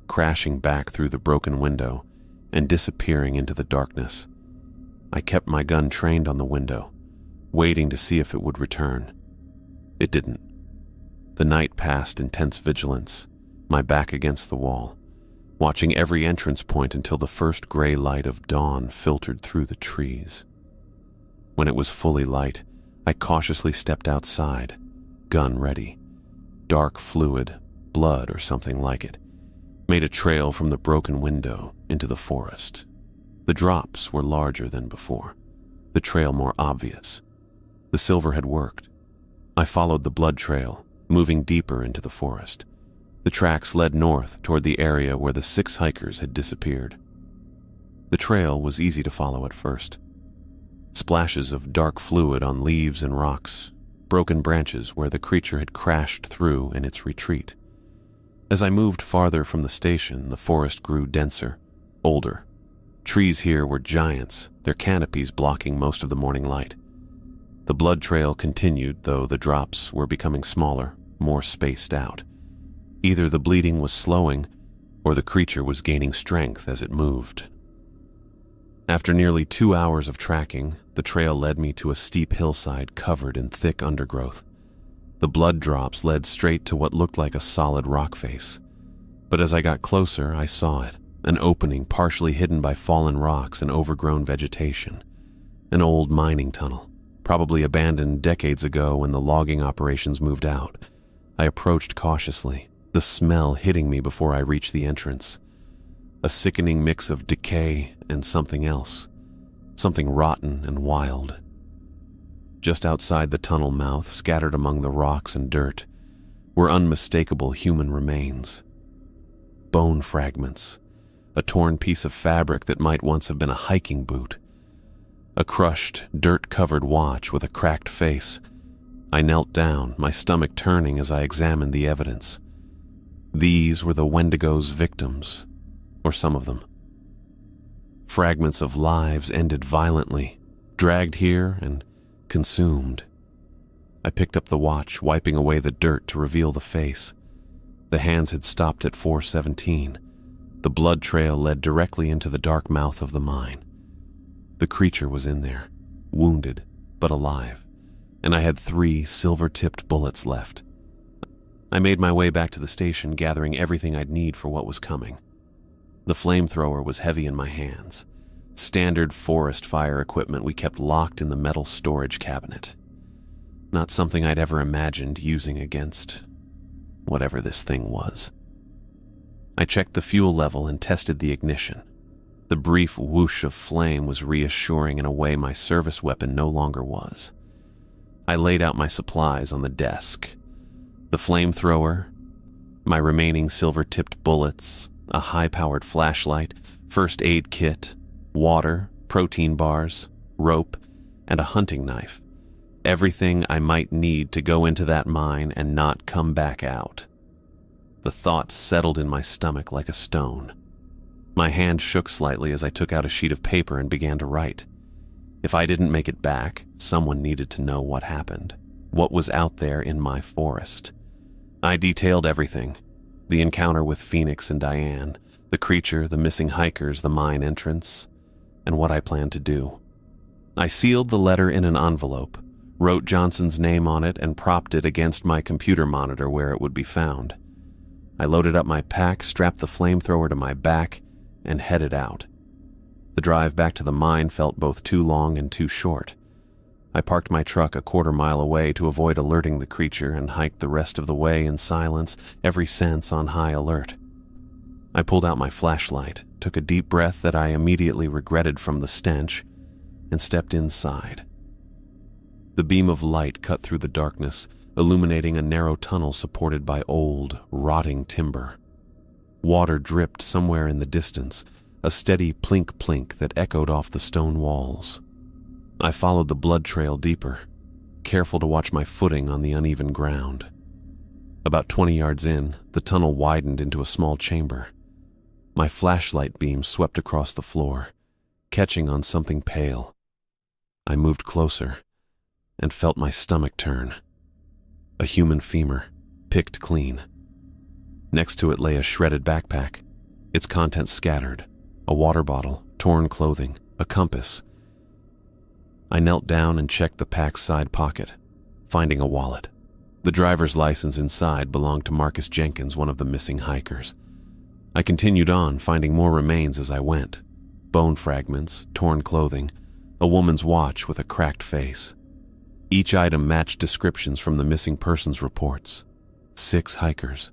crashing back through the broken window and disappearing into the darkness. I kept my gun trained on the window, waiting to see if it would return. It didn't. The night passed in tense vigilance, my back against the wall, watching every entrance point until the first gray light of dawn filtered through the trees. When it was fully light, I cautiously stepped outside, gun ready. Dark fluid, blood or something like it, made a trail from the broken window into the forest. The drops were larger than before, the trail more obvious. The silver had worked. I followed the blood trail, moving deeper into the forest. The tracks led north toward the area where the 6 hikers had disappeared. The trail was easy to follow at first. Splashes of dark fluid on leaves and rocks, broken branches where the creature had crashed through in its retreat. As I moved farther from the station, the forest grew denser, older. Trees here were giants, their canopies blocking most of the morning light. The blood trail continued, though the drops were becoming smaller, more spaced out. Either the bleeding was slowing, or the creature was gaining strength as it moved. After nearly 2 hours of tracking, the trail led me to a steep hillside covered in thick undergrowth. The blood drops led straight to what looked like a solid rock face. But as I got closer, I saw it, an opening partially hidden by fallen rocks and overgrown vegetation. An old mining tunnel, probably abandoned decades ago when the logging operations moved out. I approached cautiously, the smell hitting me before I reached the entrance. A sickening mix of decay and something else, something rotten and wild. Just outside the tunnel mouth, scattered among the rocks and dirt, were unmistakable human remains. Bone fragments, a torn piece of fabric that might once have been a hiking boot, a crushed, dirt-covered watch with a cracked face. I knelt down, my stomach turning as I examined the evidence. These were the Wendigo's victims, or some of them. Fragments of lives ended violently, dragged here and consumed. I picked up the watch, wiping away the dirt to reveal the face. The hands had stopped at 4:17. The blood trail led directly into the dark mouth of the mine. The creature was in there, wounded but alive, and I had 3 silver-tipped bullets left. I made my way back to the station, gathering everything I'd need for what was coming. The flamethrower was heavy in my hands. Standard forest fire equipment we kept locked in the metal storage cabinet. Not something I'd ever imagined using against whatever this thing was. I checked the fuel level and tested the ignition. The brief whoosh of flame was reassuring in a way my service weapon no longer was. I laid out my supplies on the desk. The flamethrower, my remaining silver-tipped bullets, a high-powered flashlight, first aid kit, water, protein bars, rope, and a hunting knife. Everything I might need to go into that mine and not come back out. The thought settled in my stomach like a stone. My hand shook slightly as I took out a sheet of paper and began to write. If I didn't make it back, someone needed to know what happened, what was out there in my forest. I detailed everything. The encounter with Phoenix and Diane, the creature, the missing hikers, the mine entrance, and what I planned to do. I sealed the letter in an envelope, wrote Johnson's name on it, and propped it against my computer monitor where it would be found. I loaded up my pack, strapped the flamethrower to my back, and headed out. The drive back to the mine felt both too long and too short. I parked my truck a quarter mile away to avoid alerting the creature and hiked the rest of the way in silence, every sense on high alert. I pulled out my flashlight, took a deep breath that I immediately regretted from the stench, and stepped inside. The beam of light cut through the darkness, illuminating a narrow tunnel supported by old, rotting timber. Water dripped somewhere in the distance, a steady plink-plink that echoed off the stone walls. I followed the blood trail deeper, careful to watch my footing on the uneven ground. About 20 yards in, the tunnel widened into a small chamber. My flashlight beam swept across the floor, catching on something pale. I moved closer and felt my stomach turn. A human femur, picked clean. Next to it lay a shredded backpack, its contents scattered, a water bottle, torn clothing, a compass. I knelt down and checked the pack's side pocket, finding a wallet. The driver's license inside belonged to Marcus Jenkins, one of the missing hikers. I continued on, finding more remains as I went. Bone fragments, torn clothing, a woman's watch with a cracked face. Each item matched descriptions from the missing persons reports. 6 hikers.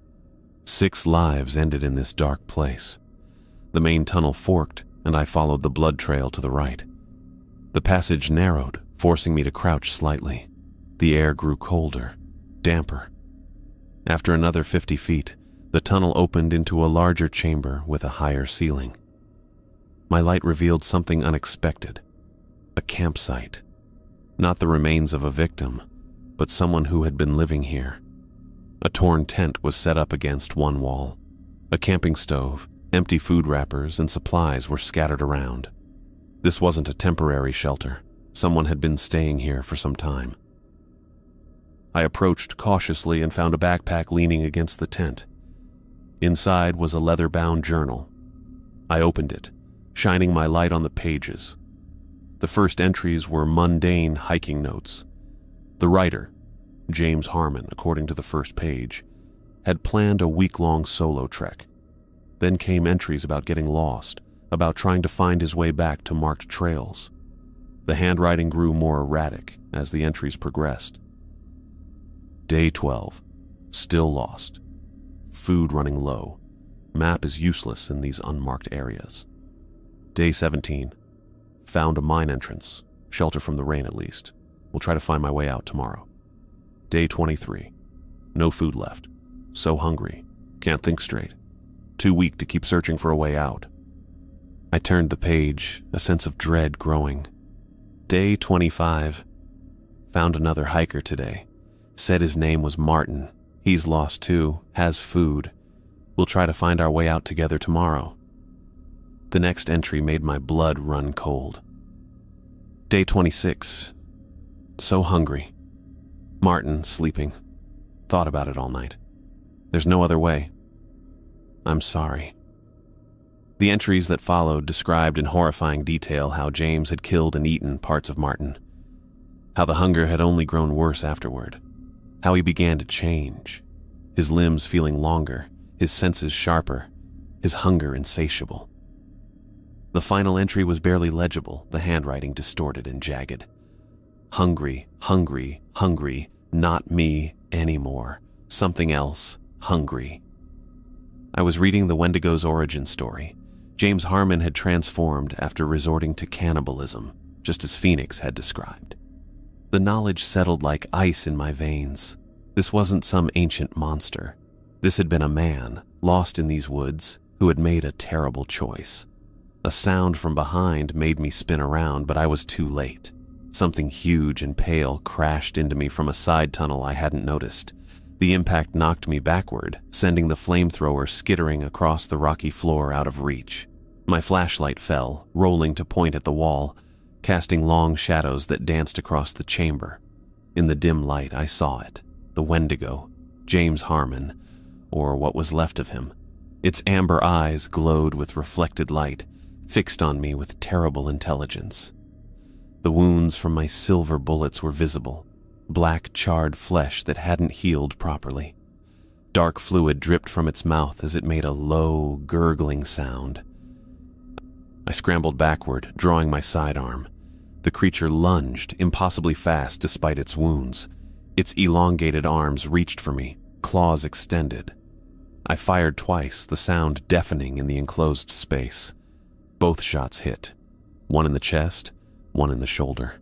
6 lives ended in this dark place. The main tunnel forked, and I followed the blood trail to the right. The passage narrowed, forcing me to crouch slightly. The air grew colder, damper. After another 50 feet, the tunnel opened into a larger chamber with a higher ceiling. My light revealed something unexpected. A campsite. Not the remains of a victim, but someone who had been living here. A torn tent was set up against one wall. A camping stove, empty food wrappers, and supplies were scattered around. This wasn't a temporary shelter. Someone had been staying here for some time. I approached cautiously and found a backpack leaning against the tent. Inside was a leather-bound journal. I opened it, shining my light on the pages. The first entries were mundane hiking notes. The writer, James Harmon, according to the first page, had planned a week-long solo trek. Then came entries about getting lost, about trying to find his way back to marked trails. The handwriting grew more erratic as the entries progressed. Day 12. Still lost. Food running low. Map is useless in these unmarked areas. Day 17. Found a mine entrance. Shelter from the rain at least. Will try to find my way out tomorrow. Day 23. No food left. So hungry. Can't think straight. Too weak to keep searching for a way out. I turned the page, a sense of dread growing. Day 25. Found another hiker today. Said his name was Martin. He's lost too, has food. We'll try to find our way out together tomorrow. The next entry made my blood run cold. Day 26. So hungry. Martin, sleeping. Thought about it all night. There's no other way. I'm sorry. The entries that followed described in horrifying detail how James had killed and eaten parts of Martin. How the hunger had only grown worse afterward. How he began to change. His limbs feeling longer, his senses sharper, his hunger insatiable. The final entry was barely legible, the handwriting distorted and jagged. Hungry, hungry, hungry, not me anymore. Something else, hungry. I was reading the Wendigo's origin story. James Harmon had transformed after resorting to cannibalism, just as Phoenix had described. The knowledge settled like ice in my veins. This wasn't some ancient monster. This had been a man, lost in these woods, who had made a terrible choice. A sound from behind made me spin around, but I was too late. Something huge and pale crashed into me from a side tunnel I hadn't noticed. The impact knocked me backward, sending the flamethrower skittering across the rocky floor out of reach. My flashlight fell, rolling to point at the wall, casting long shadows that danced across the chamber. In the dim light, I saw it. The Wendigo, James Harmon, or what was left of him. Its amber eyes glowed with reflected light, fixed on me with terrible intelligence. The wounds from my silver bullets were visible, black charred flesh that hadn't healed properly. Dark fluid dripped from its mouth as it made a low, gurgling sound. I scrambled backward, drawing my sidearm. The creature lunged, impossibly fast despite its wounds. Its elongated arms reached for me, claws extended. I fired twice, the sound deafening in the enclosed space. Both shots hit, one in the chest, one in the shoulder.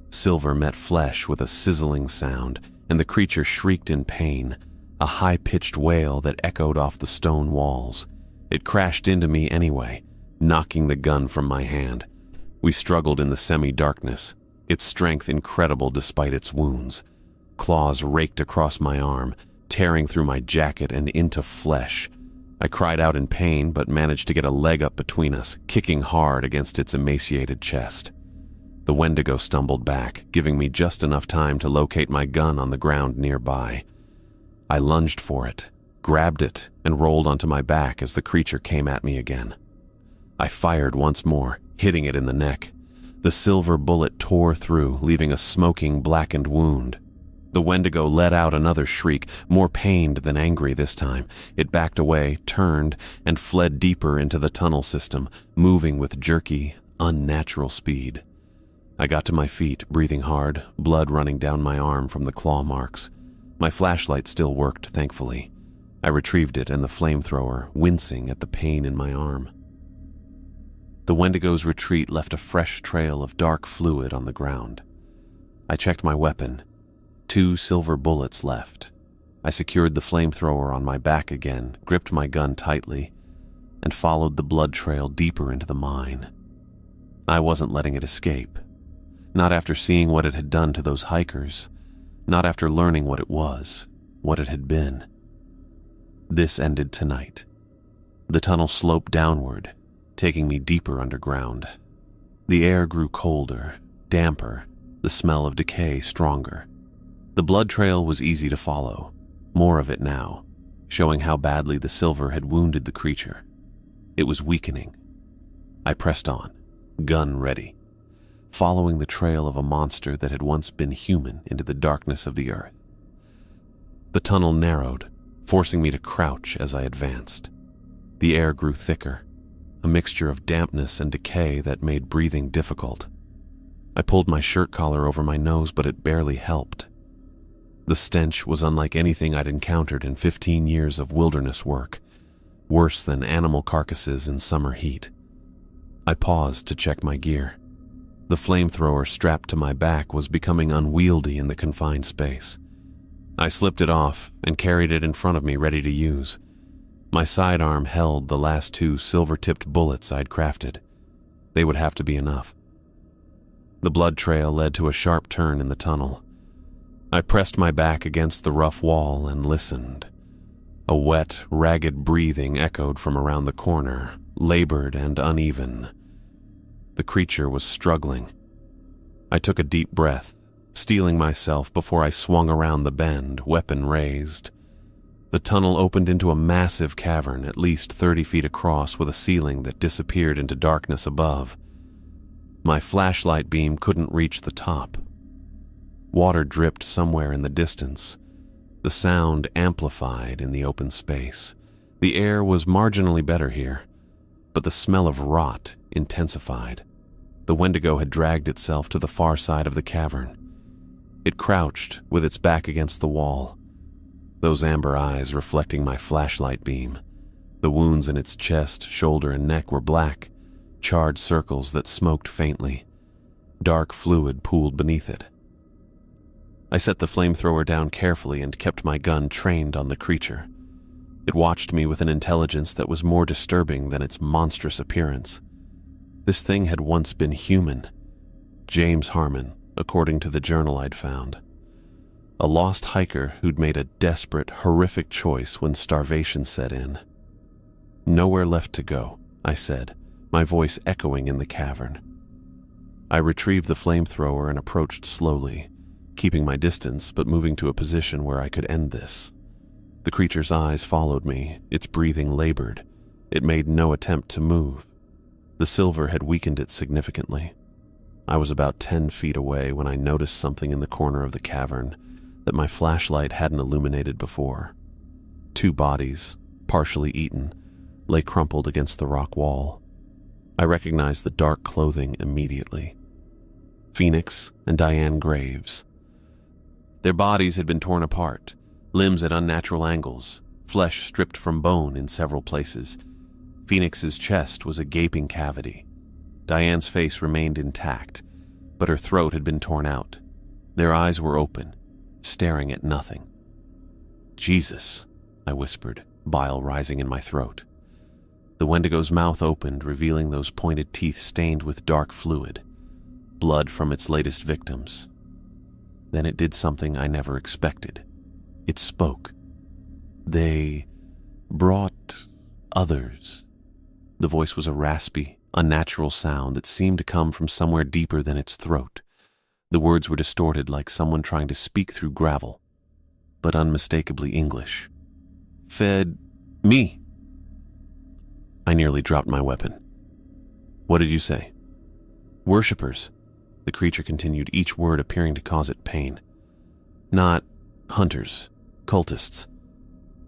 Silver met flesh with a sizzling sound, and the creature shrieked in pain, a high-pitched wail that echoed off the stone walls. It crashed into me anyway, knocking the gun from my hand. We struggled in the semi-darkness, its strength incredible despite its wounds. Claws raked across my arm, tearing through my jacket and into flesh. I cried out in pain, but managed to get a leg up between us, kicking hard against its emaciated chest. The Wendigo stumbled back, giving me just enough time to locate my gun on the ground nearby. I lunged for it, grabbed it, and rolled onto my back as the creature came at me again. I fired once more, hitting it in the neck. The silver bullet tore through, leaving a smoking, blackened wound. The Wendigo let out another shriek, more pained than angry this time. It backed away, turned, and fled deeper into the tunnel system, moving with jerky, unnatural speed. I got to my feet, breathing hard, blood running down my arm from the claw marks. My flashlight still worked, thankfully. I retrieved it and the flamethrower, wincing at the pain in my arm. The Wendigo's retreat left a fresh trail of dark fluid on the ground. I checked my weapon. 2 silver bullets left. I secured the flamethrower on my back again, gripped my gun tightly, and followed the blood trail deeper into the mine. I wasn't letting it escape. Not after seeing what it had done to those hikers. Not after learning what it was, what it had been. This ended tonight. The tunnel sloped downward, taking me deeper underground. The air grew colder, damper, the smell of decay stronger. The blood trail was easy to follow, more of it now, showing how badly the silver had wounded the creature. It was weakening. I pressed on, gun ready, following the trail of a monster that had once been human into the darkness of the earth. The tunnel narrowed, forcing me to crouch as I advanced. The air grew thicker, a mixture of dampness and decay that made breathing difficult. I pulled my shirt collar over my nose, but it barely helped. The stench was unlike anything I'd encountered in 15 years of wilderness work, worse than animal carcasses in summer heat. I paused to check my gear. The flamethrower strapped to my back was becoming unwieldy in the confined space. I slipped it off and carried it in front of me ready to use. My sidearm held the last 2 silver-tipped bullets I'd crafted. They would have to be enough. The blood trail led to a sharp turn in the tunnel. I pressed my back against the rough wall and listened. A wet, ragged breathing echoed from around the corner, labored and uneven. The creature was struggling. I took a deep breath, steeling myself before I swung around the bend, weapon raised. The tunnel opened into a massive cavern, at least 30 feet across, with a ceiling that disappeared into darkness above. My flashlight beam couldn't reach the top. Water dripped somewhere in the distance. The sound amplified in the open space. The air was marginally better here, but the smell of rot intensified. The Wendigo had dragged itself to the far side of the cavern. It crouched with its back against the wall, those amber eyes reflecting my flashlight beam. The wounds in its chest, shoulder, and neck were black, charred circles that smoked faintly. Dark fluid pooled beneath it. I set the flamethrower down carefully and kept my gun trained on the creature. It watched me with an intelligence that was more disturbing than its monstrous appearance. This thing had once been human. James Harmon, according to the journal I'd found. A lost hiker who'd made a desperate, horrific choice when starvation set in. "Nowhere left to go," I said, my voice echoing in the cavern. I retrieved the flamethrower and approached slowly, keeping my distance but moving to a position where I could end this. The creature's eyes followed me, its breathing labored. It made no attempt to move. The silver had weakened it significantly. I was about 10 feet away when I noticed something in the corner of the cavern that my flashlight hadn't illuminated before. 2 bodies, partially eaten, lay crumpled against the rock wall. I recognized the dark clothing immediately. Phoenix and Diane Graves. Their bodies had been torn apart, limbs at unnatural angles, flesh stripped from bone in several places. Phoenix's chest was a gaping cavity. Diane's face remained intact, but her throat had been torn out. Their eyes were open, staring at nothing. "Jesus," I whispered, bile rising in my throat. The Wendigo's mouth opened, revealing those pointed teeth stained with dark fluid, blood from its latest victims. Then it did something I never expected. It spoke. "They brought Others. The voice was a raspy, unnatural sound that seemed to come from somewhere deeper than its throat. The words were distorted like someone trying to speak through gravel, but unmistakably English. Fed me. I nearly dropped my weapon. What did you say? Worshippers, the creature continued, each word appearing to cause it pain. Not hunters, cultists.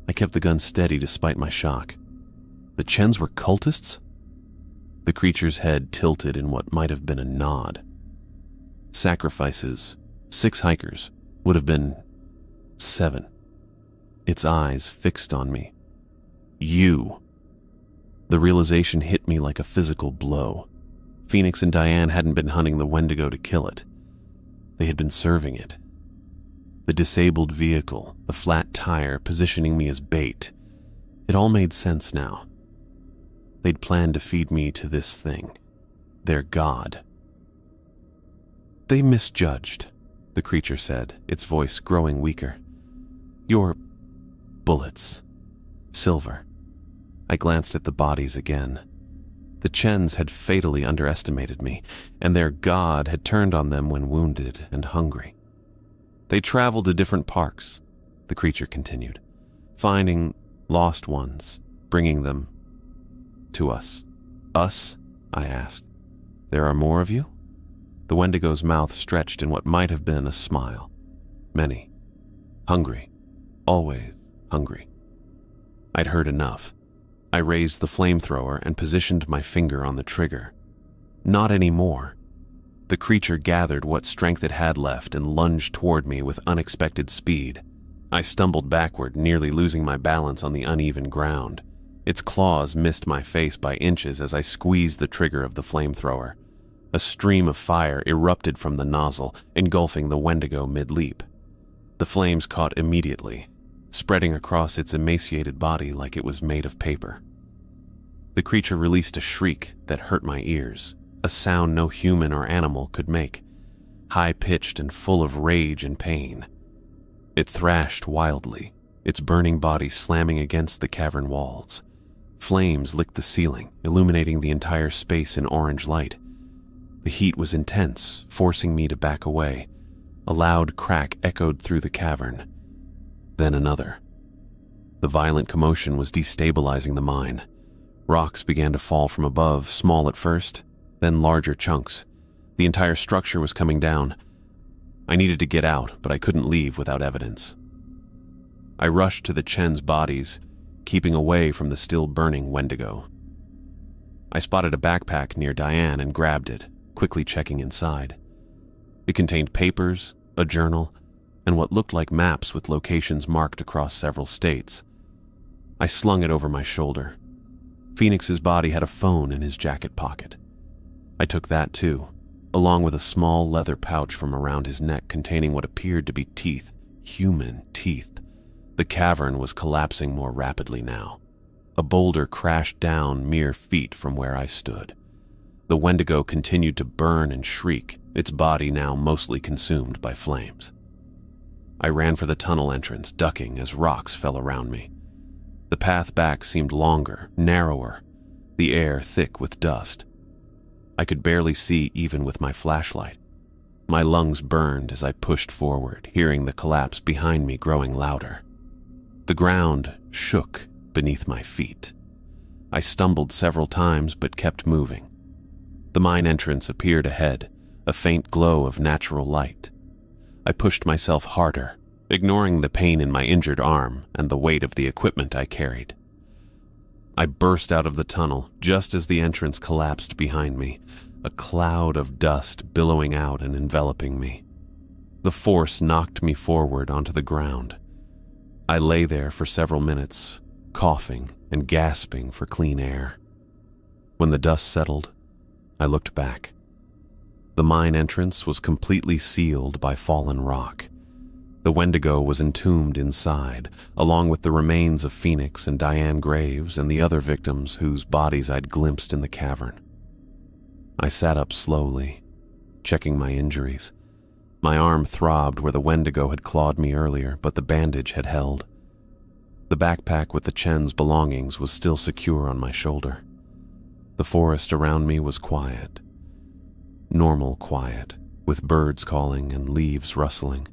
I kept the gun steady despite my shock. The Chens were cultists? The creature's head tilted in what might have been a nod. Sacrifices, 6 hikers, would have been 7. Its eyes fixed on me. You. The realization hit me like a physical blow. Phoenix and Diane hadn't been hunting the Wendigo to kill it. They had been serving it. The disabled vehicle, the flat tire positioning me as bait. It all made sense now. They'd planned to feed me to this thing, their god. They misjudged, the creature said, its voice growing weaker. Your bullets. Silver. I glanced at the bodies again. The Chens had fatally underestimated me, and their god had turned on them when wounded and hungry. They traveled to different parks, the creature continued, finding lost ones, bringing them to us. Us? I asked. There are more of you? The Wendigo's mouth stretched in what might have been a smile. Many. Hungry. Always hungry. I'd heard enough. I raised the flamethrower and positioned my finger on the trigger. Not anymore. The creature gathered what strength it had left and lunged toward me with unexpected speed. I stumbled backward, nearly losing my balance on the uneven ground. Its claws missed my face by inches as I squeezed the trigger of the flamethrower. A stream of fire erupted from the nozzle, engulfing the Wendigo mid-leap. The flames caught immediately, spreading across its emaciated body like it was made of paper. The creature released a shriek that hurt my ears, a sound no human or animal could make, high-pitched and full of rage and pain. It thrashed wildly, its burning body slamming against the cavern walls. Flames licked the ceiling, illuminating the entire space in orange light. The heat was intense, forcing me to back away. A loud crack echoed through the cavern. Then another. The violent commotion was destabilizing the mine. Rocks began to fall from above, small at first, then larger chunks. The entire structure was coming down. I needed to get out, but I couldn't leave without evidence. I rushed to the Chen's bodies, keeping away from the still burning Wendigo. I spotted a backpack near Diane and grabbed it, quickly checking inside. It contained papers, a journal, and what looked like maps with locations marked across several states. I slung it over my shoulder. Phoenix's body had a phone in his jacket pocket. I took that too, along with a small leather pouch from around his neck containing what appeared to be teeth, human teeth. The cavern was collapsing more rapidly now. A boulder crashed down mere feet from where I stood. The Wendigo continued to burn and shriek, its body now mostly consumed by flames. I ran for the tunnel entrance, ducking as rocks fell around me. The path back seemed longer, narrower, the air thick with dust. I could barely see even with my flashlight. My lungs burned as I pushed forward, hearing the collapse behind me growing louder. The ground shook beneath my feet. I stumbled several times but kept moving. The mine entrance appeared ahead, a faint glow of natural light. I pushed myself harder, ignoring the pain in my injured arm and the weight of the equipment I carried. I burst out of the tunnel just as the entrance collapsed behind me, a cloud of dust billowing out and enveloping me. The force knocked me forward onto the ground. I lay there for several minutes, coughing and gasping for clean air. When the dust settled, I looked back. The mine entrance was completely sealed by fallen rock. The Wendigo was entombed inside, along with the remains of Phoenix and Diane Graves and the other victims whose bodies I'd glimpsed in the cavern. I sat up slowly, checking my injuries. My arm throbbed where the Wendigo had clawed me earlier, but the bandage had held. The backpack with the Chen's belongings was still secure on my shoulder. The forest around me was quiet. Normal quiet, with birds calling and leaves rustling.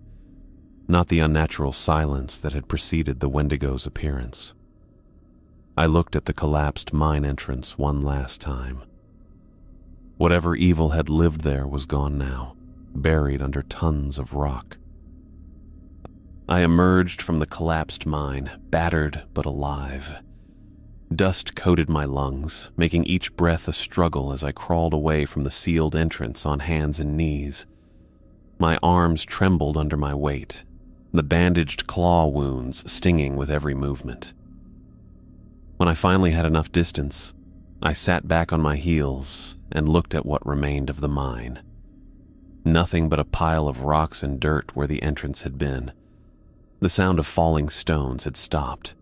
Not the unnatural silence that had preceded the Wendigo's appearance. I looked at the collapsed mine entrance one last time. Whatever evil had lived there was gone now, buried under tons of rock. I emerged from the collapsed mine, battered but alive. Dust coated my lungs, making each breath a struggle as I crawled away from the sealed entrance on hands and knees. My arms trembled under my weight, the bandaged claw wounds stinging with every movement. When I finally had enough distance, I sat back on my heels and looked at what remained of the mine. Nothing but a pile of rocks and dirt where the entrance had been. The sound of falling stones had stopped,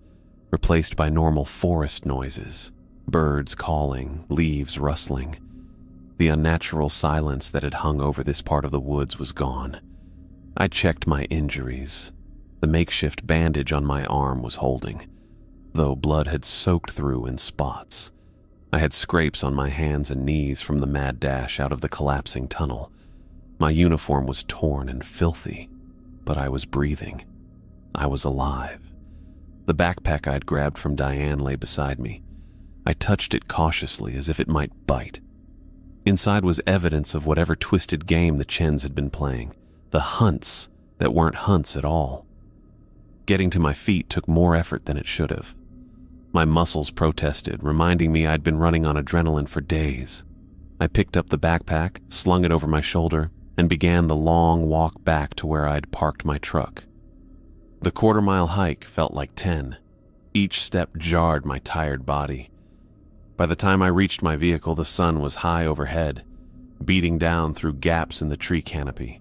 replaced by normal forest noises, birds calling, leaves rustling. The unnatural silence that had hung over this part of the woods was gone. I checked my injuries. The makeshift bandage on my arm was holding, though blood had soaked through in spots. I had scrapes on my hands and knees from the mad dash out of the collapsing tunnel. My uniform was torn and filthy, but I was breathing. I was alive. The backpack I'd grabbed from Diane lay beside me. I touched it cautiously as if it might bite. Inside was evidence of whatever twisted game the Chens had been playing, the hunts that weren't hunts at all. Getting to my feet took more effort than it should have. My muscles protested, reminding me I'd been running on adrenaline for days. I picked up the backpack, slung it over my shoulder, and began the long walk back to where I'd parked my truck. The quarter-mile hike felt like 10. Each step jarred my tired body. By the time I reached my vehicle, the sun was high overhead, beating down through gaps in the tree canopy.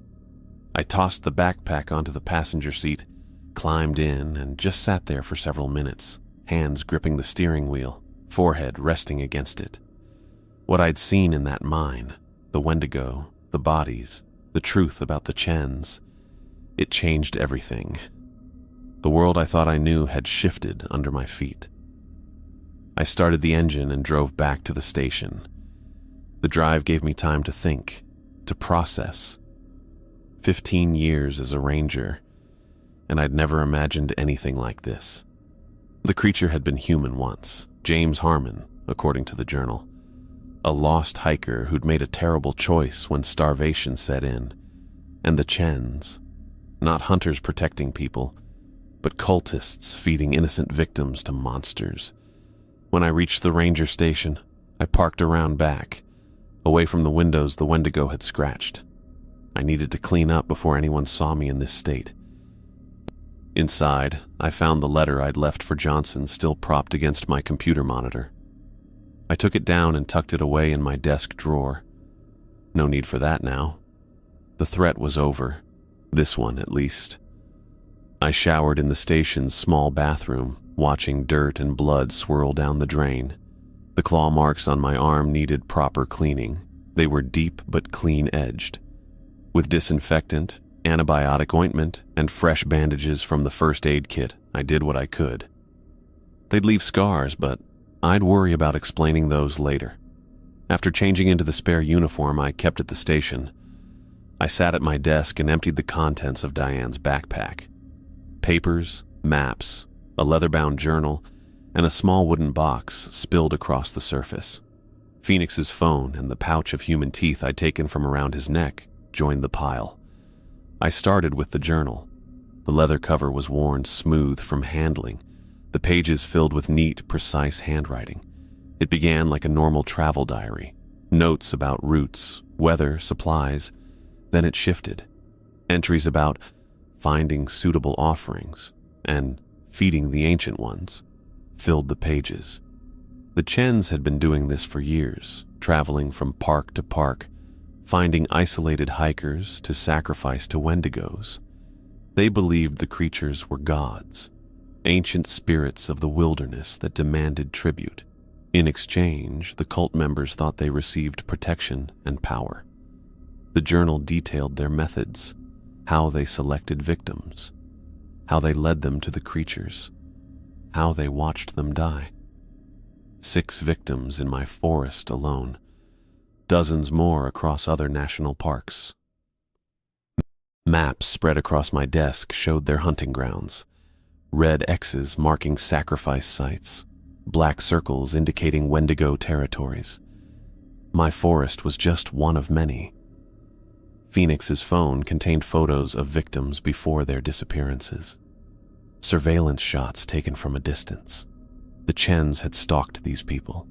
I tossed the backpack onto the passenger seat, climbed in, and just sat there for several minutes, hands gripping the steering wheel, forehead resting against it. What I'd seen in that mine, the Wendigo, the bodies, the truth about the Chens, it changed everything. The world I thought I knew had shifted under my feet. I started the engine and drove back to the station. The drive gave me time to think, to process. 15 years as a ranger, and I'd never imagined anything like this. The creature had been human once, James Harmon, according to the journal. A lost hiker who'd made a terrible choice when starvation set in. And the Chens, not hunters protecting people, but cultists feeding innocent victims to monsters. When I reached the ranger station, I parked around back, away from the windows the Wendigo had scratched. I needed to clean up before anyone saw me in this state. Inside, I found the letter I'd left for Johnson still propped against my computer monitor. I took it down and tucked it away in my desk drawer. No need for that now. The threat was over, this one at least. I showered in the station's small bathroom, watching dirt and blood swirl down the drain. The claw marks on my arm needed proper cleaning. They were deep but clean-edged. With disinfectant, antibiotic ointment, and fresh bandages from the first aid kit, I did what I could. They'd leave scars, but I'd worry about explaining those later. After changing into the spare uniform I kept at the station, I sat at my desk and emptied the contents of Diane's backpack. Papers, maps, a leather-bound journal, and a small wooden box spilled across the surface. Phoenix's phone and the pouch of human teeth I'd taken from around his neck joined the pile. I started with the journal. The leather cover was worn smooth from handling, the pages filled with neat, precise handwriting. It began like a normal travel diary, notes about routes, weather, supplies. Then it shifted. Entries about finding suitable offerings and feeding the ancient ones filled the pages. The Chens had been doing this for years, traveling from park to park, finding isolated hikers to sacrifice to Wendigos. They believed the creatures were gods, ancient spirits of the wilderness that demanded tribute. In exchange, the cult members thought they received protection and power. The journal detailed their methods, how they selected victims, how they led them to the creatures. how they watched them die. 6 victims in my forest alone, dozens more across other national parks. Maps spread across my desk showed their hunting grounds, red X's marking sacrifice sites, black circles indicating Wendigo territories. My forest was just one of many. Phoenix's phone contained photos of victims before their disappearances. Surveillance shots taken from a distance. The Chens had stalked these people,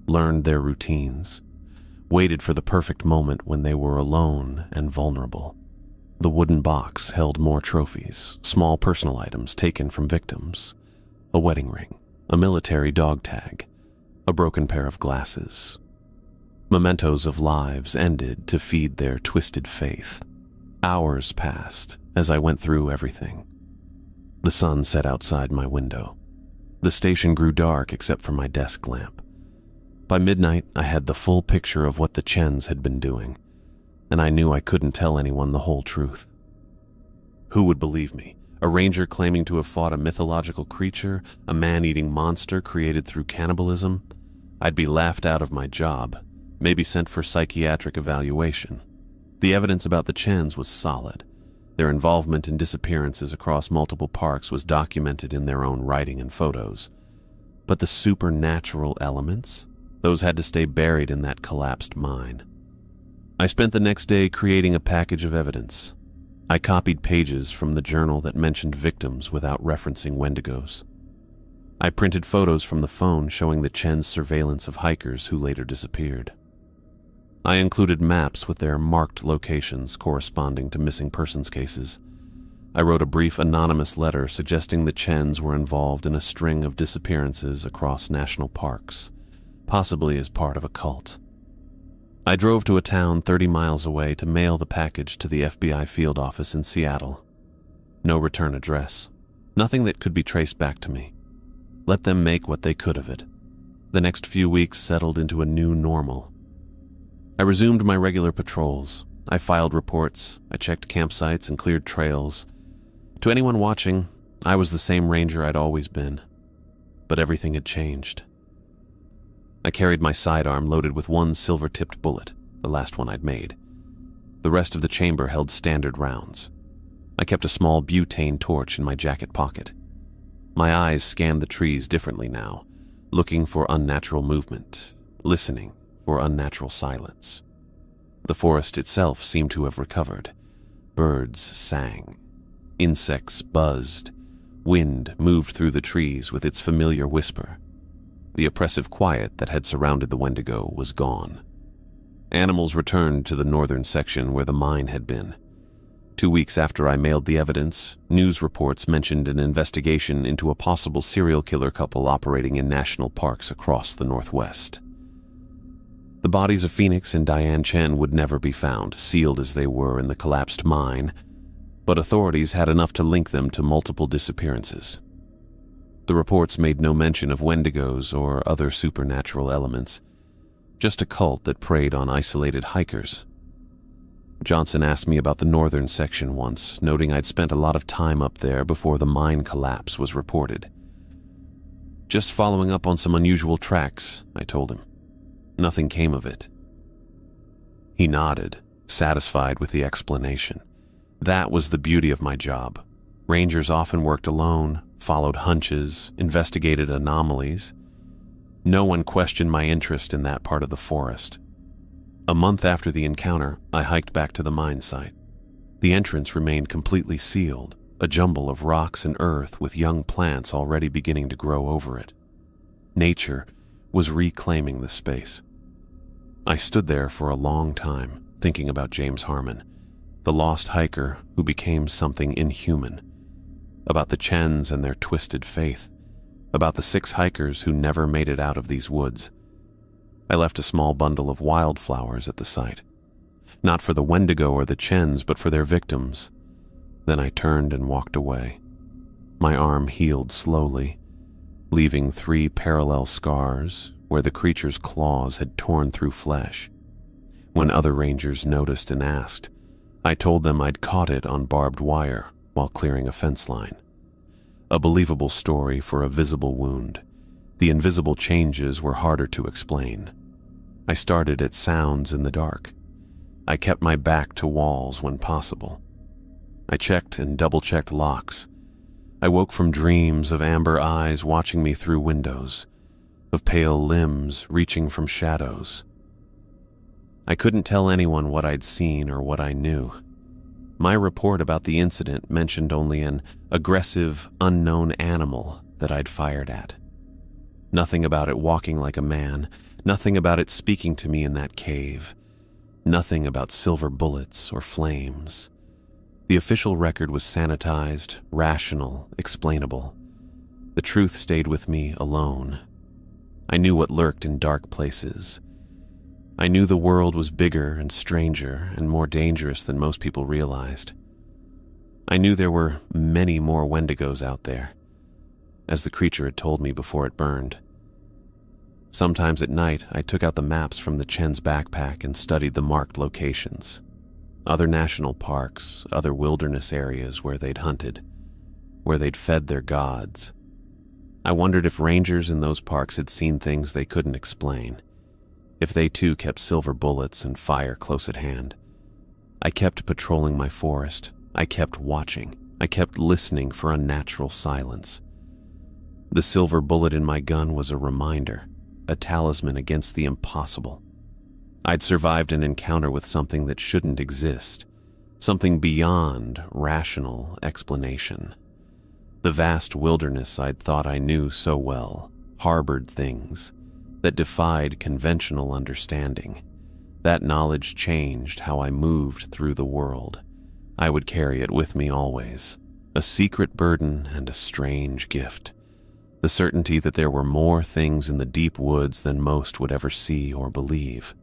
learned their routines, waited for the perfect moment when they were alone and vulnerable. The wooden box held more trophies, small personal items taken from victims, a wedding ring, a military dog tag, a broken pair of glasses. Mementos of lives ended to feed their twisted faith. Hours passed as I went through everything. The sun set outside my window. The station grew dark except for my desk lamp. By midnight, I had the full picture of what the Chens had been doing, and I knew I couldn't tell anyone the whole truth. Who would believe me? A ranger claiming to have fought a mythological creature, a man-eating monster created through cannibalism? I'd be laughed out of my job, maybe sent for psychiatric evaluation. The evidence about the Chens was solid. Their involvement in disappearances across multiple parks was documented in their own writing and photos. But the supernatural elements? Those had to stay buried in that collapsed mine. I spent the next day creating a package of evidence. I copied pages from the journal that mentioned victims without referencing Wendigos. I printed photos from the phone showing the Chen's surveillance of hikers who later disappeared. I included maps with their marked locations corresponding to missing persons cases. I wrote a brief anonymous letter suggesting the Chens were involved in a string of disappearances across national parks, possibly as part of a cult. I drove to a town 30 miles away to mail the package to the FBI field office in Seattle. No return address. Nothing that could be traced back to me. Let them make what they could of it. The next few weeks settled into a new normal. I resumed my regular patrols. I filed reports, I checked campsites and cleared trails. To anyone watching, I was the same ranger I'd always been. But everything had changed. I carried my sidearm loaded with one silver-tipped bullet, the last one I'd made. The rest of the chamber held standard rounds. I kept a small butane torch in my jacket pocket. My eyes scanned the trees differently now, looking for unnatural movement, listening for unnatural silence. The forest itself seemed to have recovered. Birds sang. Insects buzzed. Wind moved through the trees with its familiar whisper. The oppressive quiet that had surrounded the Wendigo was gone. Animals returned to the northern section where the mine had been. 2 weeks after I mailed the evidence, news reports mentioned an investigation into a possible serial killer couple operating in national parks across the Northwest. The bodies of Phoenix and Diane Chen would never be found, sealed as they were in the collapsed mine, but authorities had enough to link them to multiple disappearances. The reports made no mention of Wendigos or other supernatural elements, just a cult that preyed on isolated hikers. Johnson asked me about the northern section once, noting I'd spent a lot of time up there before the mine collapse was reported. Just following up on some unusual tracks, I told him. Nothing came of it. He nodded, satisfied with the explanation. That was the beauty of my job. Rangers often worked alone, followed hunches, investigated anomalies. No one questioned my interest in that part of the forest. A month after the encounter, I hiked back to the mine site. The entrance remained completely sealed, a jumble of rocks and earth with young plants already beginning to grow over it. Nature was reclaiming the space. I stood there for a long time, thinking about James Harmon, the lost hiker who became something inhuman, about the Chens and their twisted faith, about the 6 hikers who never made it out of these woods. I left a small bundle of wildflowers at the site, not for the Wendigo or the Chens, but for their victims. Then I turned and walked away. My arm healed slowly, leaving 3 parallel scars where the creature's claws had torn through flesh. When other rangers noticed and asked, I told them I'd caught it on barbed wire while clearing a fence line. A believable story for a visible wound. The invisible changes were harder to explain. I started at sounds in the dark. I kept my back to walls when possible. I checked and double-checked locks. I woke from dreams of amber eyes watching me through windows, of pale limbs reaching from shadows. I couldn't tell anyone what I'd seen or what I knew. My report about the incident mentioned only an aggressive, unknown animal that I'd fired at. Nothing about it walking like a man, nothing about it speaking to me in that cave, nothing about silver bullets or flames. The official record was sanitized, rational, explainable. The truth stayed with me alone. I knew what lurked in dark places. I knew the world was bigger and stranger and more dangerous than most people realized. I knew there were many more Wendigos out there, as the creature had told me before it burned. Sometimes at night, I took out the maps from the Chen's backpack and studied the marked locations. Other national parks, other wilderness areas where they'd hunted, where they'd fed their gods. I wondered if rangers in those parks had seen things they couldn't explain, if they too kept silver bullets and fire close at hand. I kept patrolling my forest. I kept watching. I kept listening for unnatural silence. The silver bullet in my gun was a reminder, a talisman against the impossible. I'd survived an encounter with something that shouldn't exist, something beyond rational explanation. The vast wilderness I'd thought I knew so well harbored things that defied conventional understanding. That knowledge changed how I moved through the world. I would carry it with me always, a secret burden and a strange gift. The certainty that there were more things in the deep woods than most would ever see or believe.